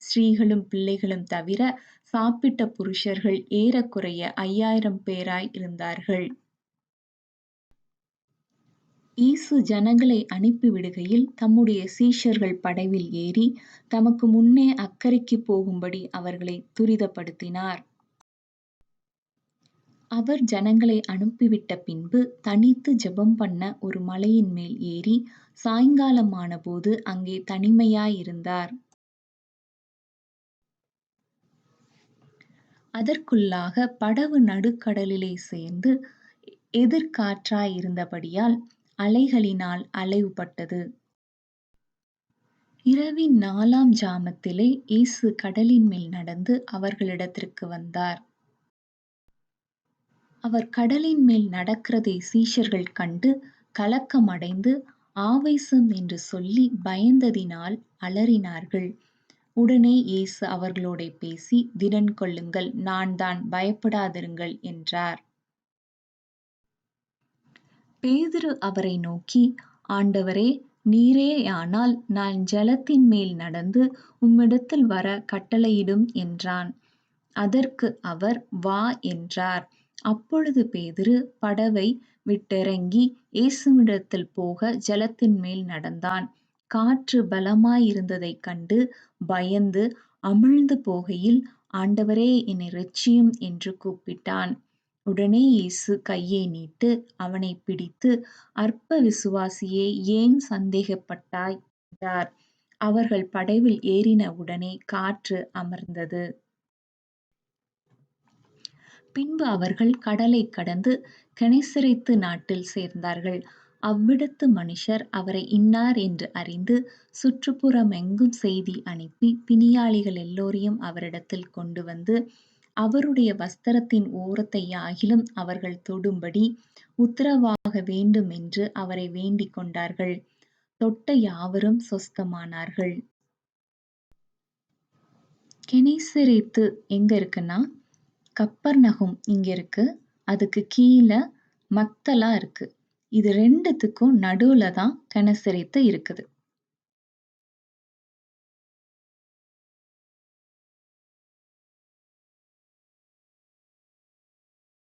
ஸ்திரீகளும் பிள்ளைகளும் தவிர சாப்பிட்ட புருஷர்கள் ஏறக்குறைய 5000 பேராய் இருந்தார்கள். இயேசு ஜனங்களை அனுப்பிவிடுகையில் தம்முடைய சீஷர்கள் படவில் ஏறி தமக்கு முன்னே அக்கரைக்குப் போகும்படி அவர்களைத் துரிதப்படுத்தினார். அவர் ஜனங்களை அனுப்பிவிட்ட பின்பு தனித்து ஜெபம் பண்ண ஒரு மலையின் மேல் ஏறி சாயங்காலமானபோது அங்கே தனிமையாயிருந்தார். அதற்குள்ளாக படவு நடுக்கடலிலே சேர்ந்து எதிர்காற்றாயிருந்தபடியால் அலைகளினால் அலைவுபட்டது. இரவின் 4ஆம் ஜாமத்திலே இயேசு கடலின் மேல் நடந்து அவர்களிடத்திற்கு வந்தார். அவர் கடலின் மேல் நடக்கிறதை சீஷர்கள் கண்டு கலக்கமடைந்து ஆவேசம் என்று சொல்லி பயந்ததினால் அலறினார்கள். உடனே இயேசு அவர்களோடே பேசி, திடன் கொள்ளுங்கள், நான் தான், பயப்படாதிருங்கள் என்றார். பேதுரு அவரை நோக்கி, ஆண்டவரே, நீரேயானால் நான் ஜலத்தின் மேல் நடந்து உம்மிடத்தில் வர கட்டளையிடும் என்றான். அதற்கு அவர், வா என்றார். அப்பொழுது பேதுரு படவை விட்டிறங்கி இயேசுவினிடத்தில் போக ஜலத்தின் மேல் நடந்தான். காற்று பலமாயிருந்ததைக் கண்டு பயந்து அமிழ்ந்து போகையில், ஆண்டவரே, என்னை இரட்சியும் என்று கூப்பிட்டான். உடனே இயேசு கையை நீட்டு அவனைப் பிடித்து, அற்ப விசுவாசியே, ஏன் சந்தேகப்பட்டாய் என்றார். அவர்கள் படவில் ஏறினவுடனே காற்று அமர்ந்தது. பின்பு அவர்கள் கடலைக் கடந்து கெனசரேத்து நாட்டில் சேர்ந்தார்கள். அவ்விடத்து மனுஷர் அவரை இன்னார் என்று அறிந்து சுற்றுப்புறமெங்கும் செய்தி அனுப்பி பிணியாளிகள் எல்லோரையும் அவரிடத்தில் கொண்டு வந்து, அவருடைய வஸ்திரத்தின் ஓரத்தையாகிலும் அவர்கள் தொடும்படி உத்தரவாக வேண்டுமென்று அவரை வேண்டிக் கொண்டார்கள். தொட்ட யாவரும் சொஸ்தமானார்கள். கெனேசரேத்து எங்க இருக்குன்னா, கப்பர்நகும் இங்க இருக்கு. அதுக்கு கீழே மக்தலா இருக்கு. இது 2த்துக்கும் நடுவுல தான் கெனசரேத்து இருக்குது.